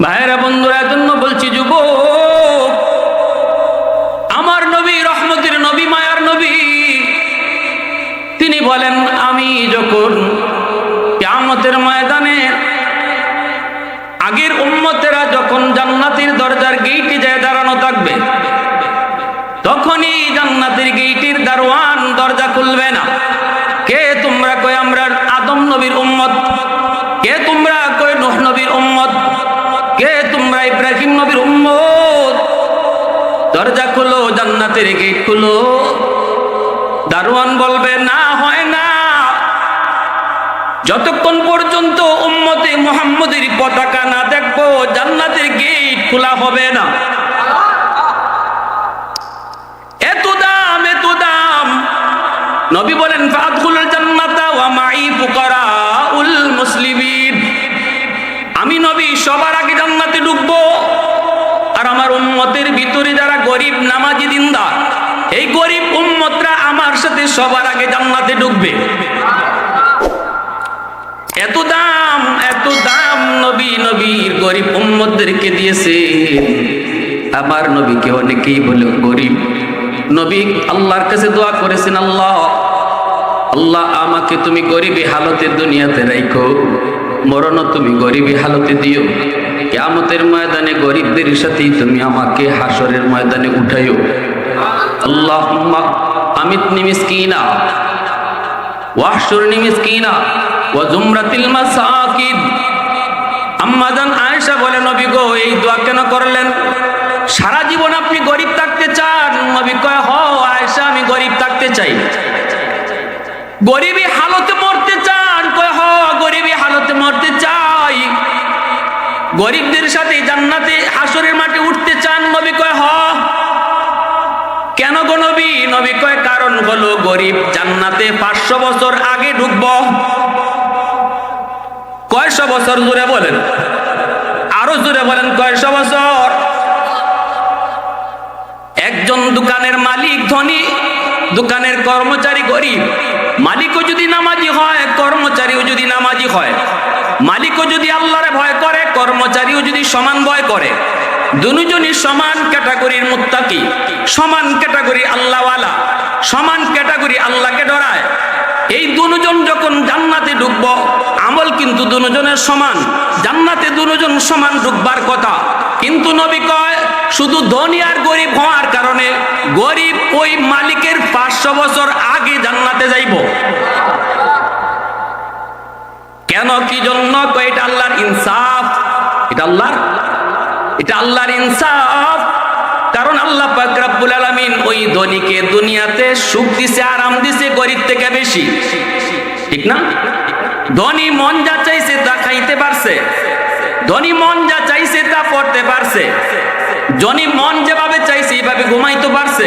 ভাইরা বন্ধুরা, এজন্য বলছি যুবক, আমার নবী রহমতের নবী, মায়ার নবী, তিনি বলেন আমি যখন কিয়ামতের ময়দানে আগের উম্মতেরা যখন জান্নাতের দরজার গেইটে যায় দাঁড়ানো থাকবে, তখনই জান্নাতের গেইটের দারওয়ান দরজা খুলবে না। কে তোমরা? কয় আমরা আদম নবীর উম্মত। কে তোমরা? কয় নূহ নবীর উম্মত। কে তোমরা? ইব্রাহিম নবীর উম্মত। দরজা খুলো, জান্নাতের গেট খুলো। দারওয়ান বলবে না, হয় না, যতক্ষণ পর্যন্ত উম্মতে মুহাম্মদের পতাকা না দেখবো জান্নাতের গেট খোলা হবে না। এত দাম, এত দাম। নবী বলেন ফাদখুলুল জান্নাতা ওয়া মাই ফুকারাউল মুসলিমিন। আমি নবী সবার আগে জান্নাতে ঢুকবো, আর আমার উম্মতের ভিতরে যারা গরিব নামাজি দিনদার, এই গরিব উম্মতরা আমার সাথে সবার আগে জান্নাতে ঢুকবে। এত দাম, এত দাম নবী নবীর গরিব উম্মতদেরকে দিয়েছে। আমার নবীকে অনেকেই বলে গরিব। নবী আল্লাহর কাছে দোয়া করেছেন, আল্লাহ আল্লাহ আমাকে তুমি গরিবী হালতে দুনিয়াতে রাখো, মরণও তুমি গরিবী হালতে দিও, কিয়ামতের ময়দানে গরিবদের সাথেই তুমি আমাকে হাসরের ময়দানে উঠাইও। আল্লাহুম্মা আমিতনি মিসকিনা ওয়াহশুরনি মিসকিনা ওয়া জুমরাতিল মাসাকিন। আম্মা জান আয়েশা বলে, নবী গো এই দোয়া কেন করলেন? সারা জীবন আপনি গরিব থাকতে চান? নবী কয়, হ আয়েশা, আমি গরিব থাকতে চাই। গরিবী হালতে মরতে চান? কয়, হ গরিবী হালতে মরতে চাই। গরিবদের সাথে জান্নাতে হাসরের মাঠে উঠতে চান? নবী কয়, হ। কেন গো নবী? নবী কয়, কারণ হলো গরিব জান্নাতে 500 বছর আগে ঢুকবো। কয়শো বছর? জোরে বলেন, আরো জোরে বলেন, কয়শো বছর? একজন দোকানের মালিক ধনী, দোকানের কর্মচারী গরিব। মালিকও যদি নামাজি হয়, কর্মচারীও যদি নামাজি হয়, মালিকও যদি আল্লাহরে ভয় করে, কর্মচারীও যদি সমান ভয় করে, দুজনই সমান ক্যাটাগরির মুত্তাকি, সমান ক্যাটাগরি আল্লাহওয়ালা, সমান ক্যাটাগরি আল্লাহকে ডরায়, এই দুজন যখন জান্নাতে ঢুকবো, আমল কিন্তু দুজনের সমান, জান্নাতে দুজন সমান ঢুকবার কথা। কিন্তু নবী কয় শুধু ধনী আর গরিব হওয়ার কারণে গরিব ওই মালিকের 500 বছর আগে জান্নাতে যাইব। কেন, কি জন্য? কয় এটা আল্লাহর ইনসাফ, এটা আল্লাহর ইনসাফ। কারণ আল্লাহ পাক রব্বুল আলামিন ওই ধনীকে দুনিয়াতে সুখ দিছে, আরাম দিছে গরিব থেকে বেশি, ঠিক না? ধনী মন যা চাইছে তা খাইতে পারছে, ধনী মন যা চাইছে তা পড়তে পারছে, ধনী মন যেভাবে চাইছে এইভাবে ঘুমাইতে পারছে,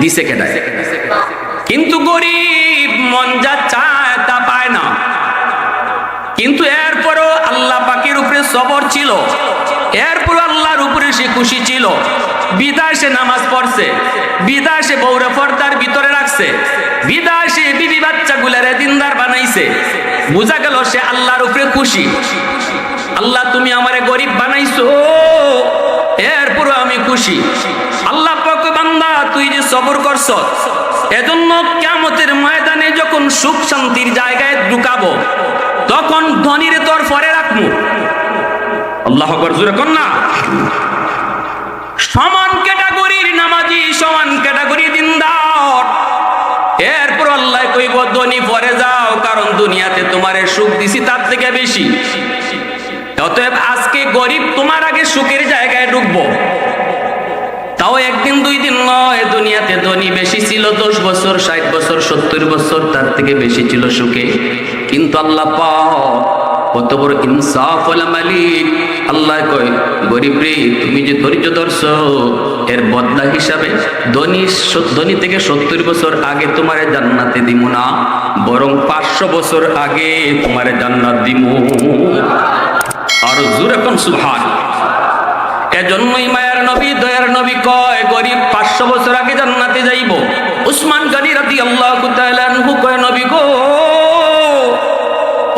দিছে কেন? কিন্তু গরিব মন যা চায় তা পায় না। কিন্তু এরপরও আল্লাহ পাকের উপরে সবর ছিল, এরপর আল্লাহর উপরে সে খুশি ছিল, বিদায় সে নামাজ পড়ছে, বিদায় সে বউরে পর্দার ভিতরে রাখছে, বিদায় সে বিবি বাচ্চাগুলারে দিনদার বানাইছে। বোঝা গেল সে আল্লাহর উপরে খুশি। আল্লাহ তুমি আমারে গরিব বানাইছো, এরপরও আমি খুশি। আল্লাহ পাক বান্দা তুই যে সবর করছ, এজন্য কিয়ামতের ময়দানে যখন সুখ শান্তির জায়গায় ঢুকাবো, তখন ধনীরে তোর পরে রাখবো। আল্লাহু আকবার, জোরে কর না। সমান ক্যাটাগরির নামাজি, সমান ক্যাটাগরি দিনদার, এরপর আল্লাহ কইব ধনী পরে যাও, কারণ দুনিয়াতে তোমারে সুখ দিছি তার থেকে বেশি। অতএব আজকে গরিব তোমার আগে সুখের জায়গায় ঢুকবো। তাও একদিন দুই দিন নয়, দুনিয়াতে ধনী বেশি ছিল 10 বছর, 60 বছর, 70 বছর, তার থেকে বেশি ছিল সুখে। কিন্তু আল্লাহ পাক কত বড় ইনসাফ ওয়ালা মালিক। আল্লাহ কয়, গরিব রে তুমি যে ধৈর্য ধরছো, এর বদলা হিসাবে ধনী থেকে 70 বছর আগে তোমারে জান্নাতে দিব না, বরং 500 বছর আগে তোমারে জান্নাত দিব। আর জোরে কোন সুবহানাল্লাহ। এজন্যই মায়ার নবী, দয়ার নবী কয় গরিব 500 বছর আগে জান্নাতে যাইব। উসমান গনি রাদিয়াল্লাহু তাআলা আনহু কয়, নবী গো,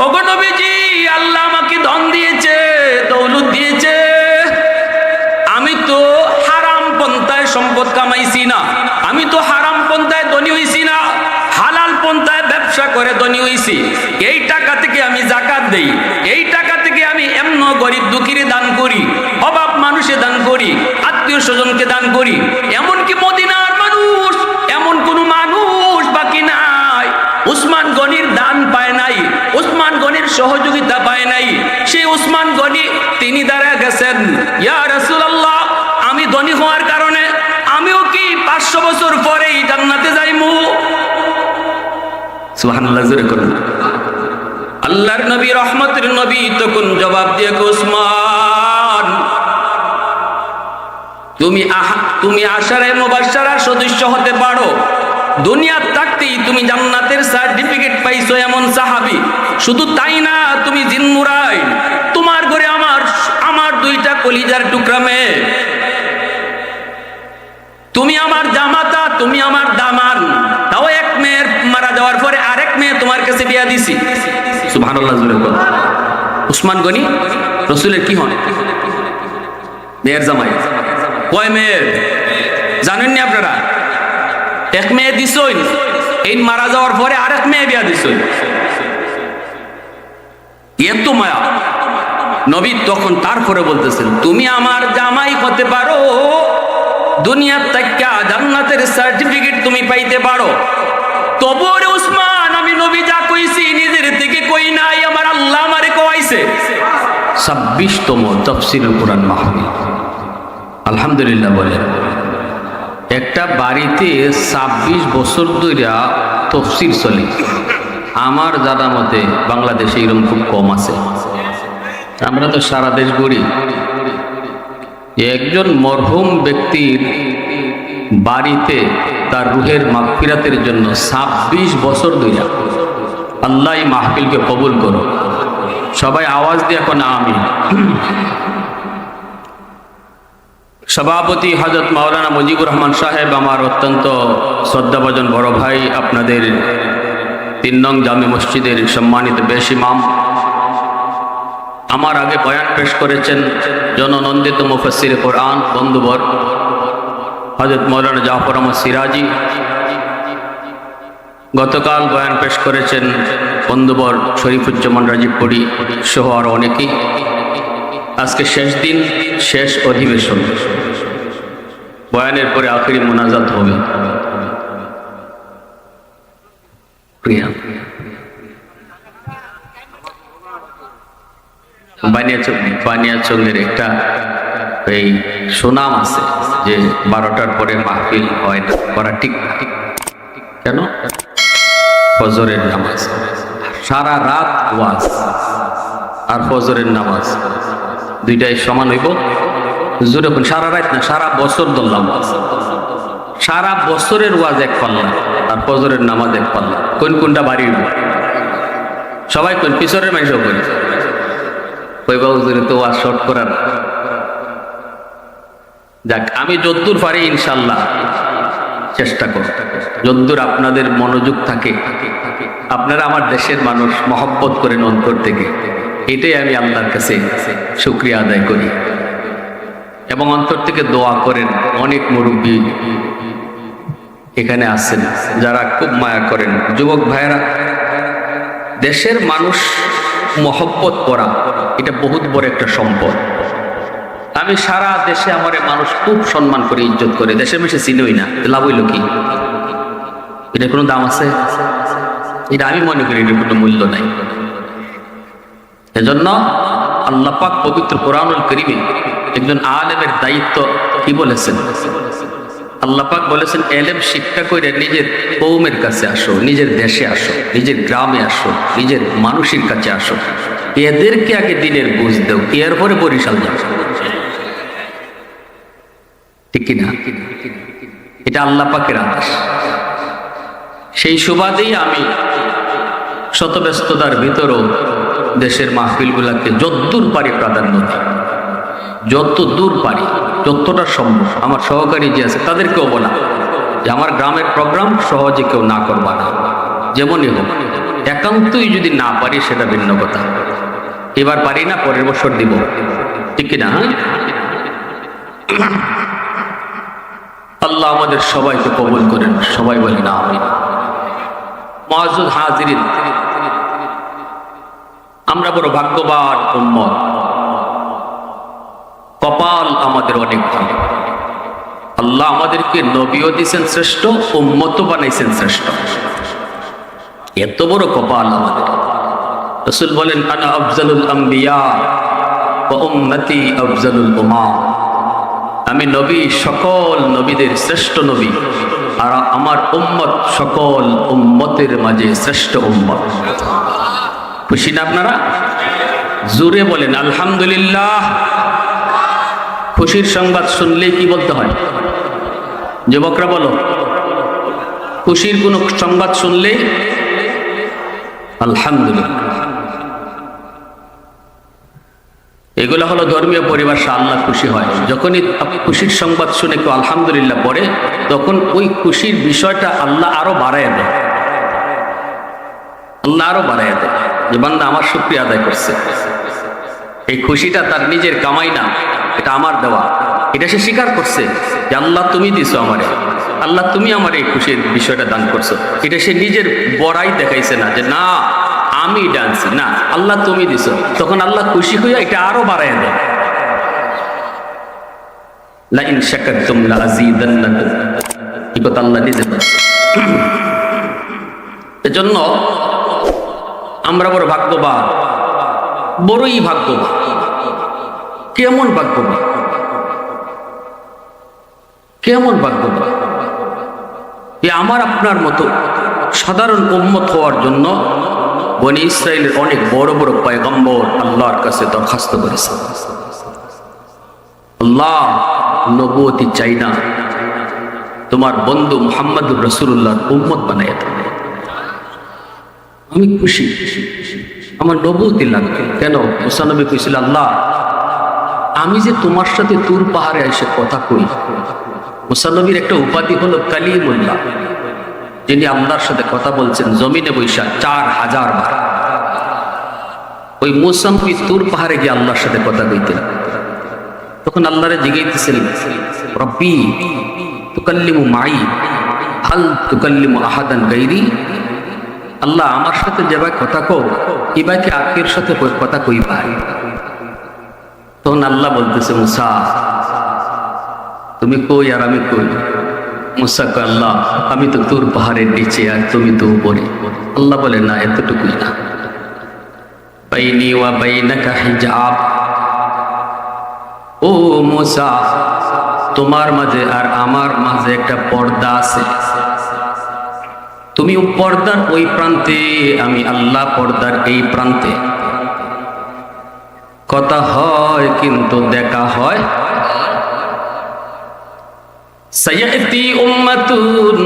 ওগো নবীজি, আল্লাহ আমাকে ধন দিয়েছে, দৌলত দিয়েছে, করে ধনী হইছি, এই টাকা থেকে আমি যাকাত দেই, এই টাকা থেকে আমি এমন গরিব দুঃখীরে দান করি, অভাব মানুষে দান করি, আত্মীয় স্বজনকে দান করি। এমনকি মদিনার মানুষ, এমন কোন মানুষ বাকি নাই উসমান গনির দান পায় নাই, উসমান গনির সহযোগিতা পায় নাই। সেই উসমান গনি তিনি দাঁড়া গেছেন, ইয়া রাসূলুল্লাহ, আমি ধনী হওয়ার কারণে আমিও কি 500 বছর পরেই জান্নাতে যাইমু? সুবহানাল্লাহ, জোরে করুন। আল্লাহর নবী, রহমতের নবী তখন জবাব দিয়ে, উসমান, তুমি আশারে মুবাশশারার সদস্য হতে পারো, দুনিয়ার থাকতেই তুমি জান্নাতের সার্টিফিকেট পাইছো এমন সাহাবী। শুধু তাই না, তুমি জিন্নুরাইন, তোমার ঘরে আমার দুইটা কলিজার টুকরা মেয়ে, তুমি আমার জামাতা, তুমি আমার দামান। তাও এক মেয়ের মারা যাওয়ার পরে আরেক মেয়ে তোমার কাছে বিয়া দিছি। সুবহানাল্লাহ, জোরে বল। উসমান গনি রাসূলের কি হন? মেয়ের জামাই। কয় মেয়ে জানেন না আপনারা? এক মেয়ে দিছই, এই মারা যাওয়ার পরে আরেক মেয়ে বিয়া দিছই। এত মায়া নবী তখন তারপরে বলতেছেন, তুমি আমার জামাই হতে পারো, দুনিয়ার থেকে জান্নাতের সার্টিফিকেট তুমি পাইতে পারো। তবুও রে উসমান, আমি নবী যা কইছি নিজের থেকে কই নাই, আমার আল্লাহ আমারে কইছে। 26তম তাফসীরুল কুরআন মাহফিল। আলহামদুলিল্লাহ বলেন। একটা বাড়িতে 26 বছর ধরে তাফসীর চলে। আমার জানা মতে বাংলাদেশে এরকম খুব কম আছে। আমরা তো সারা দেশ ঘুরি। একজন মরহুম ব্যক্তির বাড়িতে তার রুহের মাগফিরাতের জন্য 26 বছর ধরে, আল্লাহ এই মাহফিলকে কবুল করো। সবাই আওয়াজ দিয়ে এখন আমিন। সভাপতি হযরত মাওলানা মুজিবুর রহমান সাহেব, আমার অত্যন্ত শ্রদ্ধাভাজন বড় ভাই, আপনাদের 3 নং জামে মসজিদের সম্মানিত বেশ ইমাম। আমার আগে বয়ান পেশ করেছেন জননন্দিত মুফাসসির কোরআন বন্ধুবর হযরত মাওলানা জাফর আহমদ সিরাজি। গতকাল বয়ান পেশ করেছেন বন্ধুবর শরীফুজ্জামান রাজীবপুরী সহ আরো অনেকেই। আজকে শেষ দিন, শেষ অধিবেশন। বয়ানের পরে আখেরি মোনাজাত হবে। বানিয়াচঙ্গের একটা এই সুনাম আছে যে 12টার পরে মাহফিল হয় না, করা ঠিক কেন? ফজরের নামাজ, সারা রাত ওয়াজ আর ফজরের নামাজ দুইটাই সমান হইব। যখন সারা রাত না, সারা বছর ধরলাম, সারা বছরের ওয়াজ এক পাল্লা আর ফজরের নামাজ এক পাল্লা। কোনটা বাড়ি হইব? সবাই কোন পিছনের মানুষ করি কইবা হুজুরে তো ওয়াজ শর্ট করার। যাক, আমি যদ্দূর পারি ইনশাল্লাহ চেষ্টা করব, যদ্দূর আপনাদের মনোযোগ থাকে। আপনারা আমার দেশের মানুষ, মহব্বত করেন অন্তর থেকে, এটাই আমি আল্লাহর কাছে শুকরিয়া আদায় করি। এবং অন্তর থেকে দোয়া করেন। অনেক মুরব্বী এখানে আছেন যারা খুব মায়া করেন। যুবক ভাইয়েরা, দেশের মানুষ মহব্বত করা এটা বহুত বড় একটা সম্পদ। আমি সারা দেশে আমার মানুষ খুব সম্মান করে, ইজ্জত করে, দেশের মেশে চিনই না, লাভ হইল কি? এটা কোনো দাম আছে? এটা আমি মনে করি এটার কোনো মূল্য নাই। এজন্য আল্লাহ পাক পবিত্র কোরআনুল কারীমে একজন আলেমের দায়িত্ব কি বলেছেন? আল্লাহ পাক বলেছেন, এলেম শিক্ষা করে নিজের কওমের কাছে আসো, নিজের দেশে আসো, নিজের গ্রামে আসো, নিজের মানুষের কাছে আসো, এদেরকে আগে দিনের বুঝ দাও, এরপরে বরিশাল যাও। ঠিক কিনা? এটা আল্লাহ পাকের আদেশ। সেই সুবাদেই আমি শত ব্যস্ততার ভিতরও দেশের মাহফিলগুলাকে যতদূর পারি প্রাধান্য দিই, যত দূর পারি, যতটা সম্ভব। আমার সহকারী যে আছে তাদেরকেও বলা যে আমার গ্রামের প্রোগ্রাম সহজে কেউ না করবা না, যেমনই হোক। একান্তই যদি না পারি সেটা ভিন্ন কথা। এবার পারি না, পরের বছর দিব, ঠিক কিনা? আল্লাহ আমাদের সবাইকে কবুল করেন। সবাই বলেন আমিন। মুআজ্জাজ হাজিরিন, আমরা বড় ভাগ্যবান উম্মত, কপাল আমাদের অনেক ভালো। আল্লাহ আমাদেরকে নবীও দিয়েছেন শ্রেষ্ঠ, উম্মতও বানাইছেন শ্রেষ্ঠ। এত বড় কপাল আমাদের। রাসূল বলেন, আনা আফজালুল আম্বিয়া ওয়া উম্মতি আফজালুল উমাম। আমি নবী, সকল নবীদের শ্রেষ্ঠ নবী, আর আমার উম্মত সকল উম্মতের মাঝে শ্রেষ্ঠ উম্মত। খুশি না আপনারা? জোরে বলেন আলহামদুলিল্লাহ। খুশির সংবাদ শুনলে কি বলতে হয়? যুবকরা বলো, খুশির কোন সংবাদ শুনলেই আলহামদুলিল্লাহ। এগুলো হলো ধর্মীয় পরিভাষা। আল্লাহ খুশি হয় যখনই খুশির সংবাদ শুনে কেউ আলহামদুলিল্লাহ পড়ে, তখন ওই খুশির বিষয়টা আল্লাহ আরো বাড়ায় দেয়। আল্লাহ আরো বাড়ায় দেয় যে বান্দা আমার শুকরিয়া আদায় করছে। এই খুশিটা তার নিজের কামাই না, এটা আমার দেওয়া। এটা সে স্বীকার করছে যে আল্লাহ তুমি দিছো আমারে, আল্লাহ তুমি আমার এই খুশির বিষয়টা দান করছো। এটা সে নিজের বড়াই দেখাইছে না যে না আমি ডানছি, না আল্লাহ তুমি দিছো। তখন আল্লাহ খুশি হইয়া এটা আরো বাড়ায় দেয়। লা ইন শাকারতুম লা আযীদান্নাকুম, এই কথা আল্লাহ নিজে বলেন। এজন্য আমরা বড় ভাগ্যবান, বড়ই ভাগ্যবান। কেমন ভাগ্যবান, কেমন ভাগ্যবান! আমার আপনার মতো সাধারণ উম্মত হওয়ার জন্য বনী ইসরাইলের অনেক বড় বড় পয়গম্বর আল্লাহর কাছে দরখাস্ত করেছে, আল্লাহ নবুয়তি চাই না, তোমার বন্ধু মুহাম্মদুর রাসূলুল্লাহর উম্মত বানাইয়া দাও। আমি খুশি, আমার নবুয়তি লাগবে। কেন? মুসা নবী কইছিল, আল্লাহ আমি যে তোমার সাথে তুর পাহাড়ে এসে কথা কই। মুসা নবীর একটা উপাধি হলো কালিমুল্লাহ, যিনি আল্লাহর সাথে কথা বলছেন জমিনে বৈশা 4000 বার। ওই মুসা নবী তুর পাহাড়ে গিয়ে আল্লাহর সাথে কথা কইতেন। তখন আল্লাহরে জিজ্ঞাসা, রব্বি তুকাল্লিমু মাই হাল তুকাল্লিমু আহাদান গায়রি। আল্লাহ আমার সাথে যে ভাই কথা কও, এই ভাই কি আকের সাথে কথা কই ভাই? তখন আল্লাহ বলতেছে, মুসা তুমি কই আর আমি কই? মুসা কয়, আল্লাহ আমি তো তুর পাহাড়ের নিচে আর তুমি তো উপরে। আল্লাহ বলে, না এতটুকুই না, বাইনি ওয়া বাইনাকা হিজাব। ও মুসা, তোমার মাঝে আর আমার মাঝে একটা পর্দা আছে। তুমি পর্দার ওই প্রান্তে, আমি আল্লাহ পর্দার এই প্রান্তে। কথা হয় কিন্তু দেখা হয়। সায়াতি উম্মাতুন,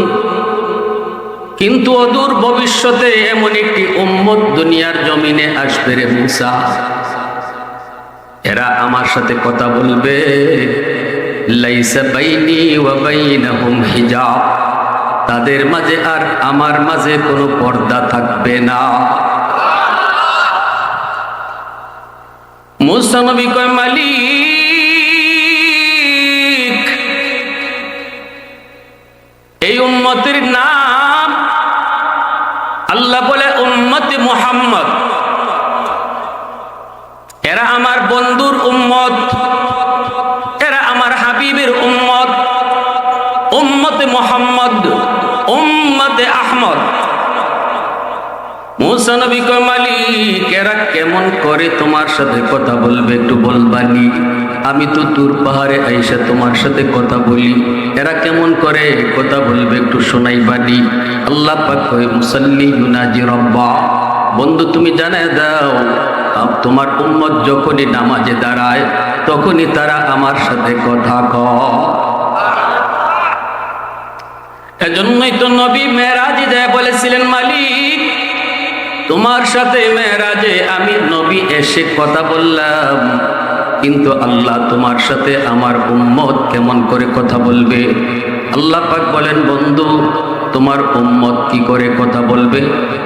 কিন্তু অদূর ভবিষ্যতে এমন একটি উম্মত দুনিয়ার জমিনে আসবে রে মুসা, এরা আমার সাথে কথা বলবে, লাইসা বাইনি ওয়া বাইনাহুম হিজাব, তাদের মাঝে আর আমার মাঝে কোনো পর্দা থাকবে না। মুসা নবী কয়, মালিক এই উম্মতের নাম, আল্লাহ বলে উম্মতে মুহাম্মদ, এরা আমার বন্ধুর উম্মত, এরা আমার হাবিবের উম্মত, উম্মতে মুহাম্মদ, উম্মতে আহমদ। মুসা নবী কয়, মালিক এরা কেমন করে তোমার সাথে কথা বলবে একটু বলবানি? আমি তো তুর পাহাড়ে আইসা তোমার সাথে কথা বলি, এরা কেমন করে কথা বলবে একটু শোনাইবানি? আল্লাহ পাক কয়, মুসাল্লি ইউনাজি রাব্বা, বন্ধু তুমি জানায় দাও, তোমার উম্মত যখনই নামাজে দাঁড়ায় তখনই তারা আমার সাথে কথা কয়। এজন্যই তো নবী মেরাজে যায় বলেছিলেন, মালিক তোমার সাথে মেরাজে আমি নবী এসে কথা বললাম, কিন্তু আল্লাহ তোমার সাথে আমার উম্মত কেমন করে কথা বলবে? আল্লাহ পাক বলেন, বন্ধু তোমার উম্মত কি করে কথা বলবে,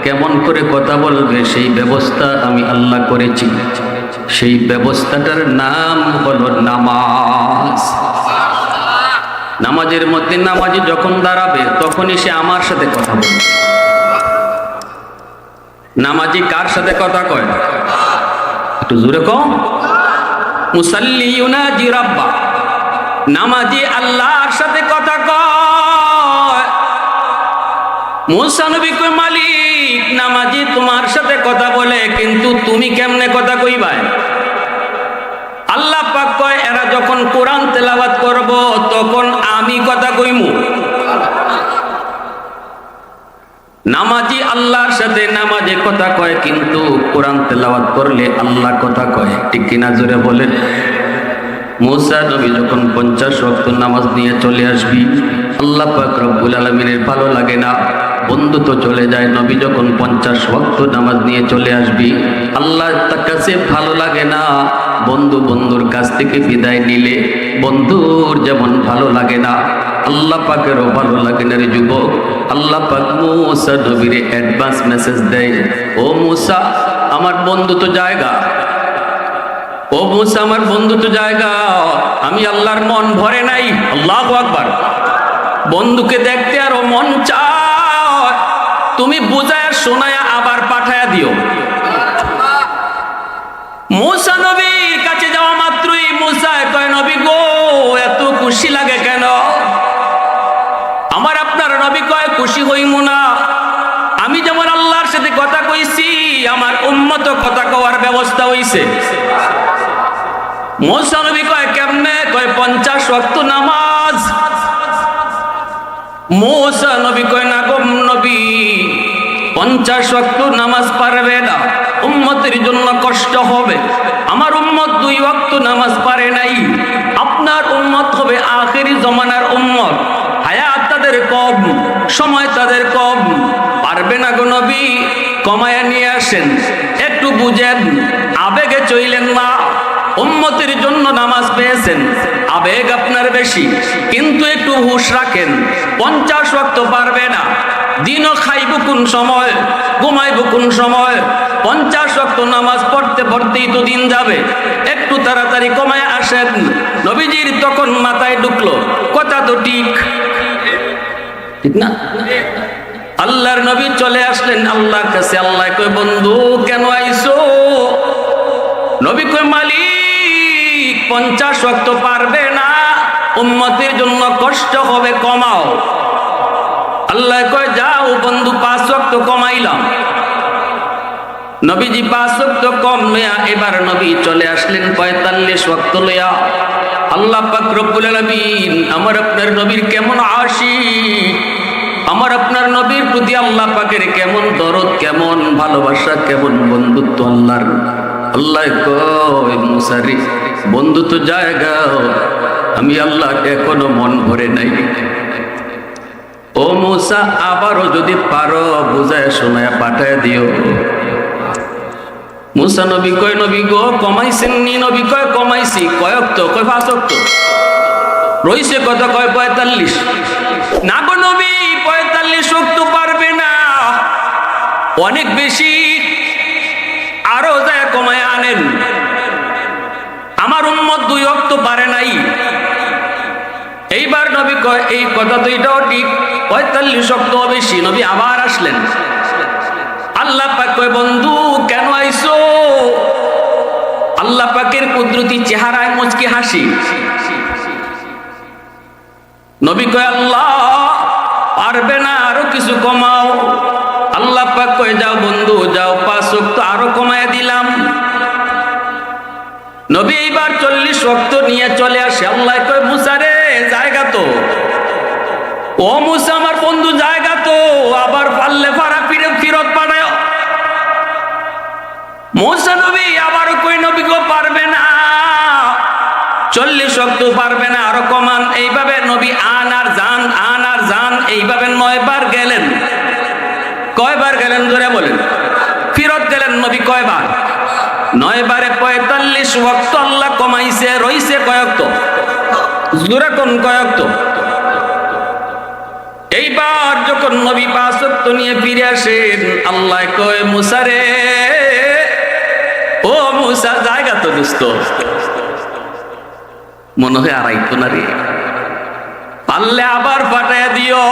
কেমন করে কথা বলবে, সেই ব্যবস্থা আমি আল্লাহ করেছি। সেই ব্যবস্থাটার নাম হলো নামাজ। নামাজের মধ্যে নামাজি যখন দাঁড়াবে তখনই সে আমার সাথে কথা বলবে। নামাজি কার সাথে কথা কয়? একটু জোরে কও। মুসাল্লি ইউনাজি রাব্বা, নামাজি আল্লাহর সাথে কথা কয়। মুসা নবী কয়, মালিক নামাজি তোমার সাথে কথা বলে, কিন্তু তুমি কেমনে কথা কইবাই? আল্লাহ পাক কয়, এরা যখন কোরআন তেলাওয়াত করব তখন আমি কথা কইমু। নামাজি আল্লাহর সাথে নামাজে কথা কয়, কিন্তু কোরআন তেলাওয়াত করলে আল্লাহ কথা কয়। ঠিক কিনা জোরে বলেন। মুসা নবী যখন 50 ওয়াক্ত নামাজ নিয়ে চলে আসবি, আল্লাহ পাক রব্বুল আলামিনের ভালো লাগে না, বন্ধু তো চলে যায়। নবী যখন 50 ওয়াক্ত নামাজ নিয়ে চলে আসবি, আল্লাহ তার কাছে ভালো লাগে না। বন্ধুর কাছ থেকে বিদায় নিলে বন্ধুর যেমন ভালো লাগে না, আল্লাহ পাকেরও ভালো লাগে না রে যুবক। আল্লাহ পাক মুসা নবীরে অ্যাডভান্স মেসেজ দেয়, ও মুসা আমার বন্ধু তো জায়গা, ও মুসা আমার বন্ধু তো জায়গা, আমি আল্লাহর মন ভরে নাই। আল্লাহু আকবার। বন্ধুকে দেখতে আরো মন চায়, তুমি বুঝায় শোনায়া আবার পাঠায়া দিও। মুসা নবীর কাছে যাওয়া মাত্রই মুসা কয়, নবী গো এত খুশি লাগে কেন? আমার আপনার নবী কয়, খুশি হইমু না, আমি যেমন আল্লাহর সাথে কথা কইছি আমার উম্মত কথা কওয়ার ব্যবস্থা হইছে। মুসা নবী কয়, কেমনে? কয় 50 ওয়াক্ত নামাজ। মুসা নবী কয়, না গো নবী 50 ওয়াক্ত নামাজ পারবে না, উম্মতের জন্য কষ্ট হবে। আমার উম্মত 2 ওয়াক্ত নামাজ পারে নাই, আপনার উম্মত হবে আখেরি জমানার উম্মত, হায়াত তাদের কম, সময় তাদের কম, পারবে না গো নবী, কমায়া নিয়ে আসেন, একটু বুঝেন, আবেগে চইলেন না। উম্মতের জন্য নামাজ পেয়েছেন, আবেগ আপনার বেশি, কিন্তু একটু হুঁশ রাখেন। 50 ওয়াক্ত পারবে না, দিনও খাইব কোন সময়, ঘুমাইব কোন সময়, 50 ওয়াক্ত নামাজ পড়তে পড়তেই তো দিন যাবে, একটু তাড়াতাড়ি কমায় আসেন। নবীজির তখন মাথায় ঢুকলো, কথা তো ঠিক, ঠিক না? আল্লাহর নবী চলে আসলেন আল্লাহর কাছে। আল্লাহ কয়, বন্ধু কেন আইছো? নবী কয়, মালিক 50 ওয়াক্ত পারবে না, উম্মতের জন্য কষ্ট হবে, কমাও। আল্লাহ কয়, যাও বন্ধু 5 ওয়াক্ত কমাইলাম। নবীজি 5 ওয়াক্ত কম লইয়া এবার নবী চলে আসলেন 45 ওয়াক্ত লইয়া। আল্লাহ পাক রব্বুল আলামিন আমার আপনার নবীর কেমন আশিক, আমার আপনার নবীর প্রতি আল্লাহ পাকের কেমন দরদ, কেমন ভালোবাসা, কেমন বন্ধুত্ব আল্লাহর। আল্লাহ কয়, মুসা রে বন্ধুত্ব জায়গা, আমি আল্লাহ এখনো মন ভরে নাই। ও মুসা আবারও যদি পারো বুঝায় শোনায় পাঠায় দিও। মুসা নবী কয়, নবী গো কমাইছেন নি? নবী কয়, কমাইছি। কয়ক্ত? কয় 5 ওয়াক্ত। রইছে কত? কয় 45। না গো নবী 45 ওয়াক্ত পারবে না, অনেক বেশি, আরো যায় কমায় আনেন। আমার উম্মত 2 ওয়াক্ত পারে নাই। এইবার নবী কয়, এই কথা তো এটাও ঠিক, 45 ওয়াক্ত বেশি। নবী আবার আসলেন। আল্লাহ পাক কয়, বন্ধু কেন আইছো? আল্লাহ পাকের কুদরতি চেহারায় মুচকি হাসি। নবী কয়, আল্লাহ পারবে না, আরো কিছু কমাও। আল্লাহ পাক কয়, যাও বন্ধু যাও, 5 ওয়াক্ত আরো কমায় দিলাম। নবী এইবার 40 ওয়াক্ত নিয়ে চলে আসে। আল্লাহ কয়, মুসা রে জায়গা তো, ও মুসা আমার বন্ধু জায়গা তো, আবার পারলে ফারা ফিরত পাঠায়। মুসা নবী আবার কই, নবী গো পারবে না, 40 ওয়াক্ত পারবে না, আরো কমান। এইভাবে নবী আন আর জান, এইভাবে 9 বার গেলেন। কয়বার গেলেন জোরে বলেন? ফিরত গেলেন নবী কয়বার? 9 বারে 45 ওয়াক্ত আল্লাহ কমাইছে। রইছে কয়ক্ত? জোরে কোন কয়ক্ত? এইবার যখন নবী 5 ওয়াক্ত নিয়ে ফিরে আসেন, আল্লাহ কয়, মুসা রে, ও মুসা জায়গা তো দোস্ত, মনে হয় আড়াইতো না রে, পারলে আবার পাঠায় দিও।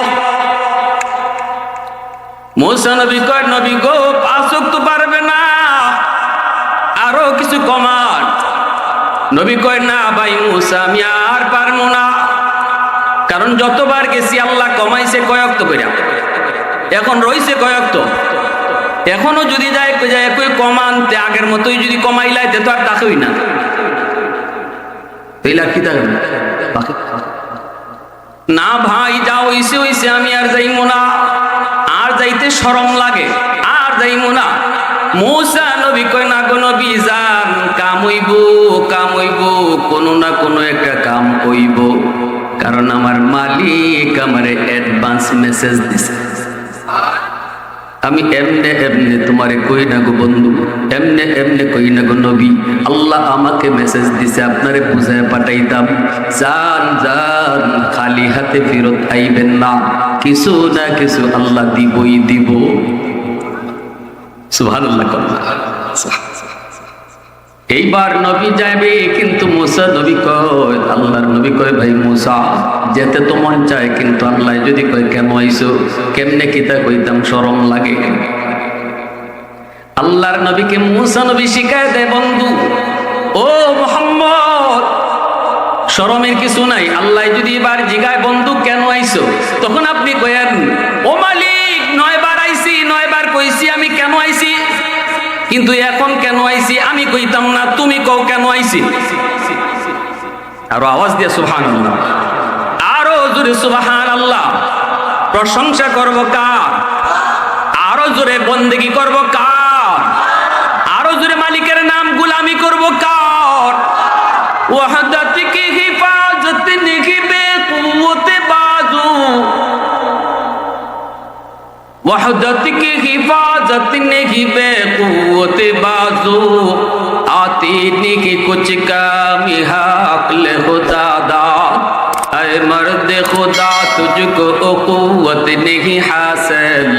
মুসা নবী কয়, নবী গো 5 চোখ তো পারবে না, আরো কিছু কমান। নবী কয় না ভাই মুসা আমি আর পারবো না, কারণ যতবার গেছি আল্লাহ কমাইছে কয়ক্ত কইরা, এখন রইছে কয়ক্ত, এখনো যদি যায় কই কমানতে আগের মতোই যদি কমাইলাইতে তো আর তাকেই না, আর কি থাকবে না। ভাই যা হইছে হইছে, আমি আর যাইমু না, আর যাইতে শরম লাগে, আর যাইমু না। মুসা নবী কয় না গো নবী যান, কাম হইব কোনো না কোনো একটা কাম হইব, কারণ আমার মালিক আমারে অ্যাডভান্স মেসেজ দিছে। আমি এমনে এমনে তোমারে কই না গো বন্ধু, এমনে এমনে কই না গো নবী, আল্লাহ আমাকে মেসেজ দিছে আপনারে বুঝায় পাঠাইতাম, জান জান খালি হাতে ফেরত আইবেন না, কিছু না কিছু আল্লাহ দিবই দিব। সুবহানাল্লাহ। এইবার নবী যাবে, কিন্তু মুসা নবী কয়, আল্লাহর নবী কয় ভাই মুসা যেতে তো মন চায়, কিন্তু আল্লাহ যদি কয় কেন আইছো, কেমনে কিতা কইতাম, শরম লাগে। আল্লাহর নবীকে মুসা নবী শিখায় দেয়, বন্ধু ও মুহাম্মদ শরমের কিছু নাই, আল্লাহ যদি এবার জিগায় বন্ধু কেন আইছো, তখন আপনি কয়েন ও মালিক 9 বার আইছি, 9 বার কইছি আমি কেন আইছি, কিন্তু এখন কেন আইছি আমি কইতাম না, তুমি কও কেন আইছি। আরো আওয়াজ দিয়ে সুবহানাল্লাহ, আরো জোরে সুবহানাল্লাহ। প্রশংসা করব কার, আরো জোরে বন্দেগী করব কার, আরো জোরে মালিকের নাম গোলামি করব কার। ওয়াহদাত কি হিফাজত নিহি বেকুওত বাজু, वहदत की हिफाजत नहीं बेक़ुव्वत बाजू, आती नहीं कुछ कमी हक़ल खुदा दा, ऐ मर्द खुदा तुझको क़ुव्वत नहीं हासिल,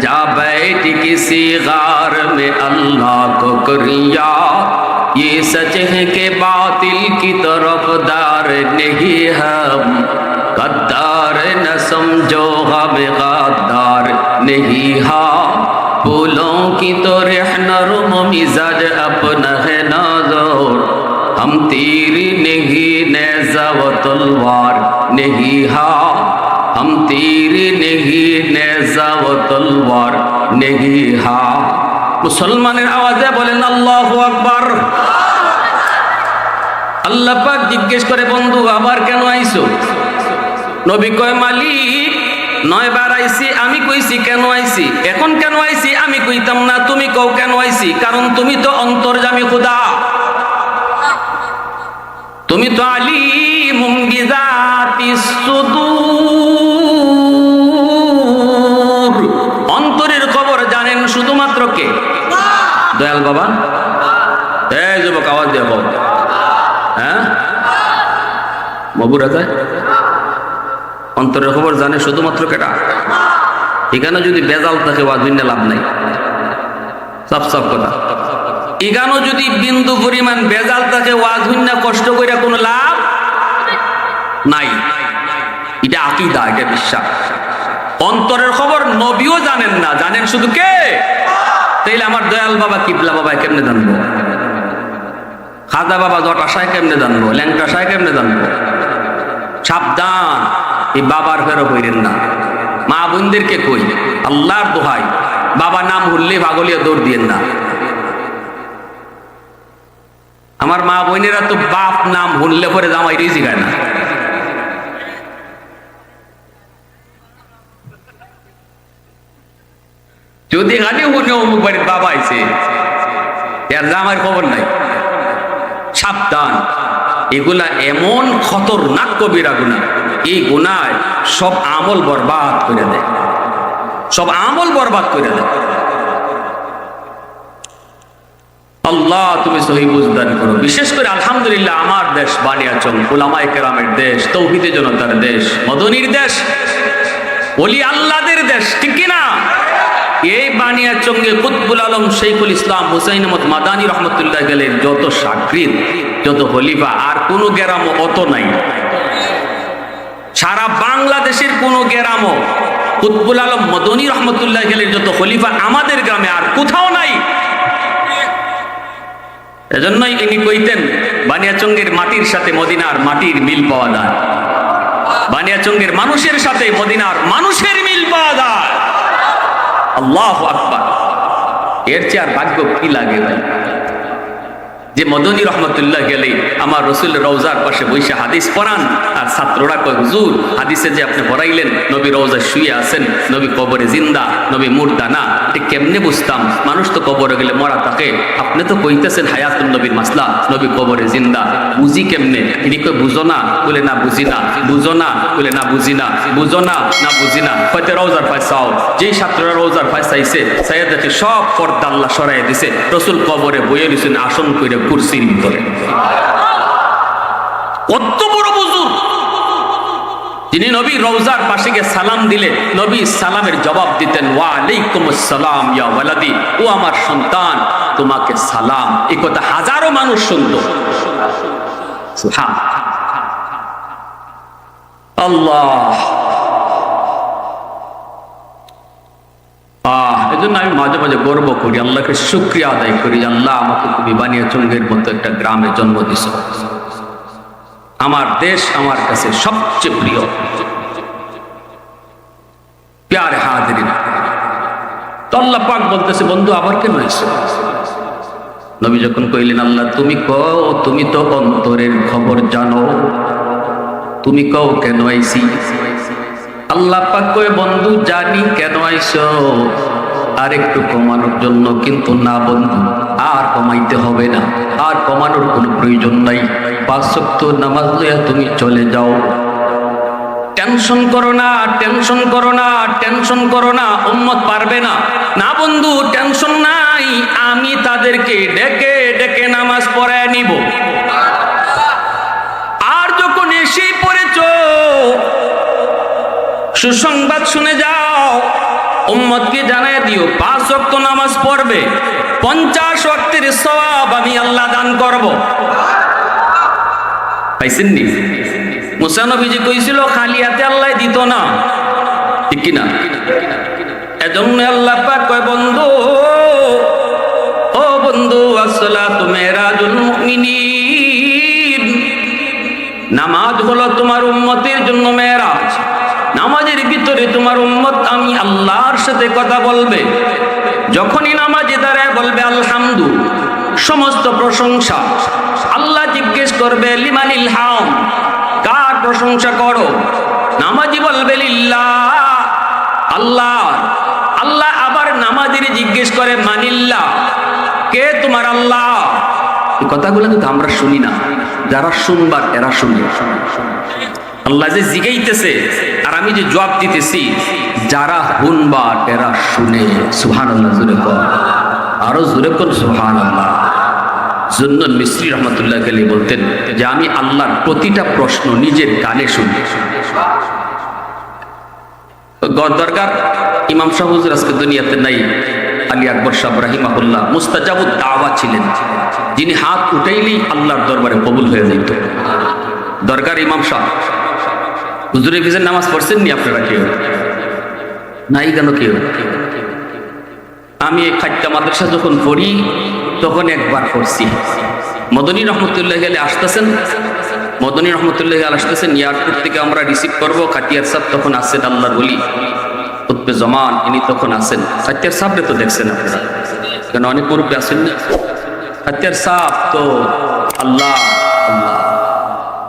जा बैठ किसी गार में अल्लाह को करिया, ये सच है कि बातिल की तरफदार नहीं हम, गद्दार न समझो हम गद्दार नहीं, हाँ फूलों की तो रहनरुम मिजाज अपना है नाज़ुर, हम तीर नहीं नेज़ा व तलवार नहीं, हाँ हम तीर नहीं नेज़ा व तलवार नहीं, हाँ। मुसलमाনের আওয়াজে বলেন আল্লাহু আকবার। আল্লাহ পাক জিজ্ঞেস করে বন্ধু আবার কেন আইছো, নবী কয় মালিক 9 বার আইছি, আমি কইছি কেন আইছি, এখন কেন আইছি আমি কইতাম না, তুমি কও কেন আইছি, কারণ তুমি তো অন্তর্যামী খোদা, তুমি তো আলিমুম বিযাতিস সুদূর, অন্তরের খবর জানেন শুধুমাত্র কে, দয়াল বাবা। এই যুবক আওয়াজ দিয়ে বল, হ্যাঁ বাবুরা যায়, অন্তরের খবর জানে শুধুমাত্র কেটা। এখানে যদি বেজাল থাকে ওয়াজ হইনা লাভ নাই, সাফ সাফ কথা। এখানে যদি বিন্দু পরিমাণ বেজাল থাকে ওয়াজ হইনা কষ্ট কইরা কোনো লাভ নাই। এটা আকীদা, এটা বিশ্বাস। অন্তরের খবর নবীও জানেন না, জানেন শুধু কে, তাইলে আমার দয়াল বাবা কিবলা বাবা কেমনে জানবো, খাজা বাবা জটাশায় কেমনে জানবো, ল্যাংটাশায় কেমনে জানবো। সাবধান, এই বাবার ফেরো কইরেন না। মা বোনদেরকে কই আল্লাহর দোহাই, বাবা নাম হুললে পাগলিয়া দৌড় দিয়েন না। আমার মা বোনেরা তো বাপ নাম হুললে পরে জামাই রিজি গায় না। যদি খালি হুনে অমুক বাড়ির বাবা আইছে, এর জামাইয়ের খবর নাই। সাবধান, এগুলা এমন খতরনাক কবিরা গুনাহ, এই গুনায় সব আমল বরবাদ করে দেয়, সব আমল বরবাদ করে দেয়। আল্লাহ তুমি সহি বুঝদান করো। বিশেষ করে আলহামদুলিল্লাহ আমার দেশ বানিয়াচং, উলামায়ে কেরামের দেশ, তৌহিদে জনতার দেশ, মদনীর দেশ, ওলি আল্লাহদের দেশ, ঠিক কিনা? এই বানিয়াচঙ্গে কুতবুল আলম শৈখুল ইসলাম হুসাইন আহমদ মাদানী রহমতুল্লাহ গেলেন যত শাগরিদ, যত খলিফা, আর কোন গ্রামও অত নাই। সারা বাংলাদেশের কোন গ্রামও কুতবুল আলম মদনী রহমতুল্লাহ আলাইহির যত খলিফা আমাদের গ্রামে আর কোথাও নাই। এজন্যই ইনি কইতেন বানিয়াচঙ্গের মাটির সাথে মদিনার মাটির মিল পাওয়া যায়, বানিয়াচঙ্গের মানুষের সাথে মদিনার মানুষের মিল পাওয়া যায়। আল্লাহু আকবার। এর চেয়ে আর ভাগ্য কি লাগে ভাই, যে মদনী রহমতুল্লাহ গেলে আমার রসুলের রওজার পাশে বসে হাদিস পড়ান, আর ছাত্ররা কয় হুজুর হাদিসে যে আপনি পড়াইলেন নবী রওজায় শুয়ে আছেন, নবী কবরে জিন্দা, নবী মুর্দা না, এটা কেমনে বুঝতাম? মানুষ তো কবরে গেলে মরা থাকে, আপনি তো কইতেছেন হায়াতুন নবীর মাসলা, নবী কবরে জিন্দা, বুঝি কেমনে? ইনি কয় বুঝো না? বলে না বুঝি না। বুঝো না? বলে না বুঝি না। বুঝো না? না বুঝি না। হয়তো রওজার ফায়সাও, যেই ছাত্ররা রওজার ফায়সাইছে সাইয়েদাকে সব পর্দা আল্লাহ সরাই দিছে, রসুল কবরে বইয়ে দিয়েছেন আসন করে কুরসির ভিতরে। কত বড় বুজুর্গ, যিনি নবী রওজার পাশে গিয়ে সালাম দিলে নবী সালামের জবাব দিতেন ওয়া আলাইকুমুস সালাম ইয়া ওয়ালাদি, ও আমার সন্তান তোমাকে সালাম। এই কথা হাজারো মানুষ শুনতো। সুবহান আল্লাহ। এজন্য আমি মাঝে মাঝে গর্ব করি, আল্লাহকে শুকরিয়া আদায় করি, আল্লাহ আমাকে তুমি বানিয়াচঙ্গের মতো একটা গ্রামে জন্ম দিছ। আমার দেশ আমার কাছে সবচেয়ে প্রিয়। প্যারে হাজিরিন, তো আল্লাহ পাক বলতেছে বন্ধু আবার কেন এসো? নবী যখন কইলেন আল্লাহ তুমি কও, তুমি তো অন্তরের খবর জানো, তুমি কও কেন আইছি? আল্লাহ পাক কয় বন্ধু জানি কেন আইছো, আর একটু কমানোর জন্য। কিন্তু না বন্ধু, আর কমাইতে হবে না, আর কমানোর কোনো প্রয়োজন নাই। 5 ওয়াক্ত নামাজ লইয়া তুমি চলে যাও। টেনশন করো না, টেনশন করো না, টেনশন করো না, উম্মত পারবে না। না বন্ধু টেনশন নাই, আমি তাদেরকে ডেকে ডেকে নামাজ পড়ায় নিব। আর যখন এসেই পড়েছো সুসংবাদ শুনে যাও, উম্মতকে জানায় দিও 5 ওয়াক্ত নামাজ পড়বে, 50 ওয়াক্তের সওয়াব আমি আল্লাহ দান করব। পাইছেন নি? মুসা নবীজি কইছিল খালি হাতে আল্লাহ দিত না, ঠিক কি না? এজন্য আল্লাহ পাক কয় বন্ধু, ও বন্ধু আসসালাতু মিরাজুল মুমিনিন, নামাজ হলো তোমার উম্মতের জন্য মেরাজ। নামাজের ভিতরে তোমার উম্মত আমি আল্লাহর সাথে কথা বলবে। যখনই নামাজে দাঁড়ায় বলবে আলহামদু, সমস্ত প্রশংসা। আল্লাহ জিজ্ঞেস করবে লিমানিল হাম, কার প্রশংসা করো? নামাজি বলবে লিল্লাহ, আল্লাহ। আল্লাহ আবার নামাজির জিজ্ঞেস করে মানিল্লাহ, কে তোমার আল্লাহ? এই কথাগুলো কিন্তু আমরা শুনি না, যারা শুনবার এরা শুনে। আল্লাহ যে জিগাইতেছে আর আমি যে জবাব দিতেছি, যারা শুনবার এরা শুনে। সুবহানাল্লাহ, জোরে কর, আরো জোরে কর সুবহানাল্লাহ। জুন্নুন মিসরি রহমতুল্লাহ আলাইহি বলতেন যে আমি আল্লাহর প্রতিটা প্রশ্ন নিজের কানে শুনি। দরকার ইমাম শাহ হুজুর আজকে দুনিয়াতে নাই, আলী আকবর সাহেব রাহিমাহুল্লাহ মুস্তাজাবুদ দাওয়া ছিলেন, যিনি হাত উঠাইলেই আল্লাহর দরবারে কবুল হয়ে যেত। দরকার ইমাম শাহ হুজুরে ফিজের নামাজ পড়ছেন নি আপনারা? কেউ নাই কেন? কেউ? আমি এই খাদ্যা মাদ্রাসা যখন পড়ি তখন একবার পড়ছি। মদনী রহমতুল্লাহ গেলে আসতেছেন, মদনী রহমতুল্লাহ আসতেছেন, এয়ারপোর্ট থেকে আমরা রিসিভ করবো। খাতিয়ার সাহেব তখন আসছেন, আল্লাহর ওলি কুতবে জমান, ইনি তখন আসেন। খাতিয়ার সাহেবরে তো দেখছেন আপনারা, কেন অনেক গ্রুপে আসেন না? খাতিয়ার সাহেব তো আল্লাহ আল্লাহ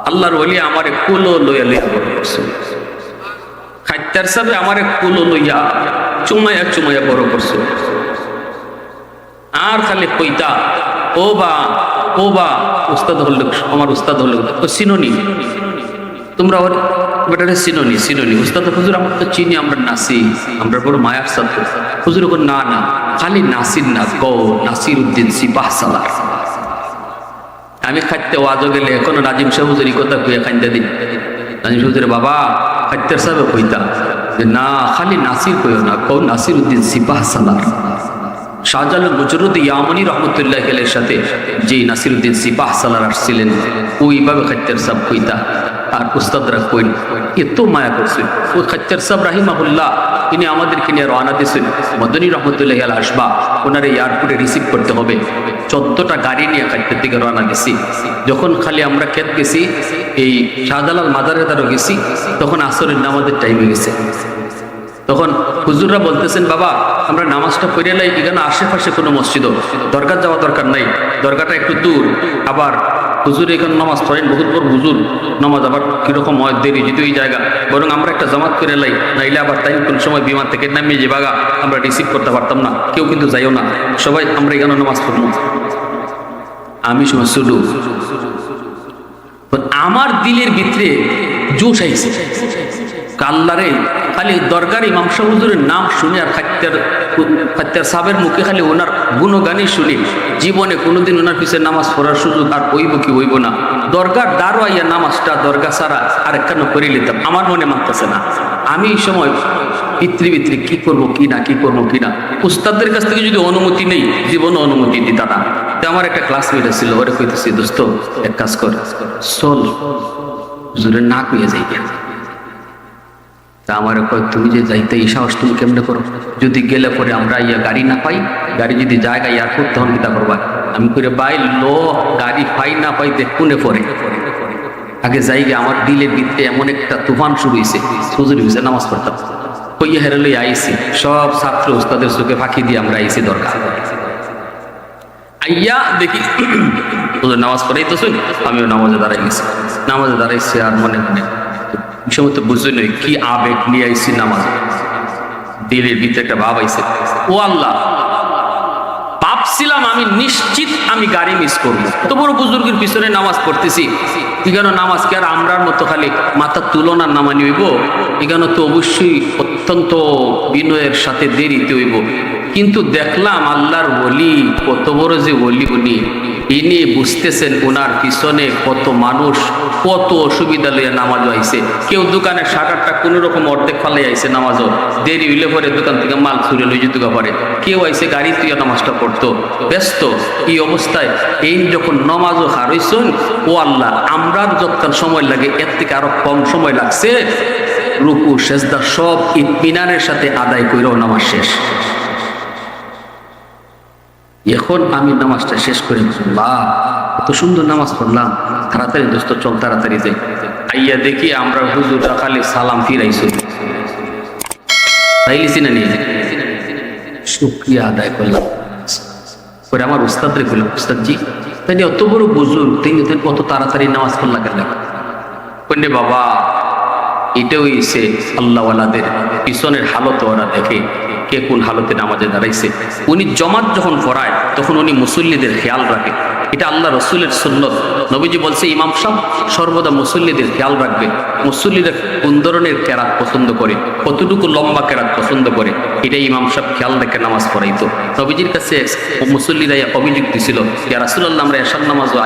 আল্লাহর ওলি আমারে কুলো লইয়া লইয়া বড় করছেন। খাতিয়ার সাহেব আমারে কুলো লইয়া চুমাইয়া চুমাইয়া বড় করছে। আর খালি কইতা ও বা উস্তাদ হল, আমার উস্তাদ হল সিনোনি, তোমরা ওর বেটারে সিনোনি সিনোনি। উস্তাদ হুজুর আমরা তো চিনি, আমরা নাসি, আমরা বড় মায়ার সাথে। হুজুর না না, খালি নাসির না, কও নাসির উদ্দিন সিপাহ সালার। আমি খাইতে ওয়াজও গেলে এখনো নাজিম শাহ হুজুর এই কথা কইয়া খাইতে দিন। নাজিম শাহ হুজুরের বাবা খাইতের সাহেব কইতা যে না, খালি নাসির কইও না, কও নাসির উদ্দিন সিপাহ সালার। শাহজালাল মুজরুদ ইয়ামানি রহমতুল্লাহ আলাইহির সাথে যে নাসিরউদ্দিন সিপাহ সালার আসছিলেন, ওইভাবে খাইতের সাহেব কইতা আর উস্তাদরা কইন এত মায়া করছেন। ও খাচ্চার সাহেব রাহিমাহুল্লাহ তিনি আমাদেরকে নিয়ে রওনা দিয়েছেন মদনী রহমতুল্লাহ আল আসবা, ওনার এয়ারপোর্টে রিসিভ করতে হবে। 14টা গাড়ি নিয়ে খাচ্চার দিকে রওনা দিছি। যখন খালি আমরা খেত গেছি, এই শাহজালাল মাজারের দ্বারা গেছি, তখন আসরের নামাজের টাইমে গেছে। তখন হুজুররা বলতেছেন, বাবা আমরা নামাজটা পড়ে এলাই, এখানে আশেপাশে কোনো মসজিদ দরকার যাওয়া দরকার নাই, দরকারটা একটু দূর। আবার হুজুর এখানে নামাজ পড়েন, বহুত বড় হুজুর, নামাজ আবার কিরকম হয় দেরি যদি ওই জায়গা, বরং আমরা একটা জামাত করে এলাই, নাইলে আবার তাই কোন সময় বিমান থেকে নামিয়ে যে বাগা আমরা রিসিভ করতে পারতাম না, কেউ কিন্তু যাইও না, সবাই আমরা এখানে নামাজ পড়বো। আমি সময় শুধু আমার দিলের ভিতরে জোশ আইছে, আল্লাহরে খালি দরকার ইমাম সাহেব হুজুরের নাম শুনে আর খাত্তার সাহেবের মুখে খালি ওনার গুণগানই শুনি, জীবনে কোনোদিন ওনার পিছনে নামাজ পড়ার সুযোগ আর হইব কি হইব না। দরকার দাঁড়াইয়া নামাজটা দরকার ছাড়া আর কেন করে নিতাম, আমার মনে মানতেছে না। আমি এই সময় ভিতরে কি করবো কি না, কি করবো কি না। উস্তাদদের কাছ থেকে যদি অনুমতি নেই, জীবনে অনুমতি দিতা না। তো আমার একটা ক্লাসমেট ছিল, ওরে কইতেছি দোস্ত এক কাজ কর, চল হুজুরের নাক হয়ে যাই। তা আমার কয় তুমি যে যাইতে এই সাহস তুমি কেমনে করো, যদি গেলে পরে আমরা ইয়া গাড়ি না পাই, গাড়ি যদি জায়গা এয়ারপোর্ট তখন কিতা করবা। আমি করে বাই লো গাড়ি পাই না পাই দেখুনে পরে আগে যাইগে। আমার দিলের ভিতরে এমন একটা তুফান শুরু হয়েছে, হুজুর হয়েছে নামাজ পড়তাম, কইয়া হেরালে আইসি সব ছাত্র ওস্তাদের চোখে ফাঁকি দিয়ে আমরা আইসি দরকার আইয়া দেখি হুজুর নামাজ পড়াই তো শুন, আমিও নামাজে দাঁড়াই গেছি। নামাজে দাঁড়াইছি আর মনে মনে সময় তো বুঝে নই কি আবেগ নিয়ে আইসি নামাজ, দিলের ভিতরে একটা ভাব আইসে, ও আল্লাহ ভাবছিলাম আমি নিশ্চিত আমি গাড়ি মিস করবো, তো বড় বুজুর্গের পিছনে নামাজ পড়তেছি, এখানে নামাজ কি আর আমরার মতো খালি মাথার তুলনার নামানি হইব, এখানে তো অবশ্যই অত্যন্ত বিনয়ের সাথে দেরিতে হইব। কিন্তু দেখলাম আল্লাহর ওলি কত বড় যে ওলি, উনি ইনি বুঝতেছেন ওনার পিছনে কত মানুষ কত অসুবিধা লইয়া নামাজও আইছে। কেউ দোকানে শাটারটা কোনো রকম অর্ধেক ফালাই আইছে, নামাজও দেরি হইলে পরে দোকান থেকে মাল ছুড়ে লই যেতে পারে, কেউ আইছে গাড়ি তুইয়া নামাজটা পড়তো ব্যস্ত। এই অবস্থায় এই যখন নামাজও হারাইছেন, ও আল্লাহ আমরার যতক্ষণ সময় লাগে এর থেকে আরো কম সময় লাগছে, রুকু সেজদা সব ইতমিনানের সাথে আদায় কইরাও নামাজ শেষ। এখন আমি নামাজটা শেষ করে এত সুন্দর নামাজ পড়লাম, তাড়াতাড়ি দোস্ত চল তাড়াতাড়ি যাই। আইয়া দেখি আমরা হুজুররা খালি সালাম ফিরাইছো, তাইলিছি না নিয়ে শুকরিয়া আদায় করলাম। পরে আমার উস্তাদরে বললাম, উস্তাদজি তাই অত বড় বুজুর্গ তিনি কত তাড়াতাড়ি নামাজ পড়লা কেন? কন্যা বাবা এটা হইছে আল্লাহওয়ালাদের পিছনের হালত, ওরা দেখে কে কোন হালতে নামাজে দাঁড়াইছে। উনি জমাত যখন পড়ায় তখন উনি মুসল্লিদের খেয়াল রাখে, এটা আল্লাহ রসুলের সুন্নত। নবীজি বলছে ইমাম সাহেব সর্বদা মুসল্লিদের খেয়াল রাখবে, মুসল্লিরা কোন ধরনের কেরাত পছন্দ করে, কতটুকু লম্বা কেরাত পছন্দ করে, এটা ইমাম সাহেব খেয়াল রেখে নামাজ পড়াইতো। নবীজির কাছে মুসল্লিরা অভিযোগ দিছিল, ইয়া রাসূলুল্লাহ আমরা এশার নামাজও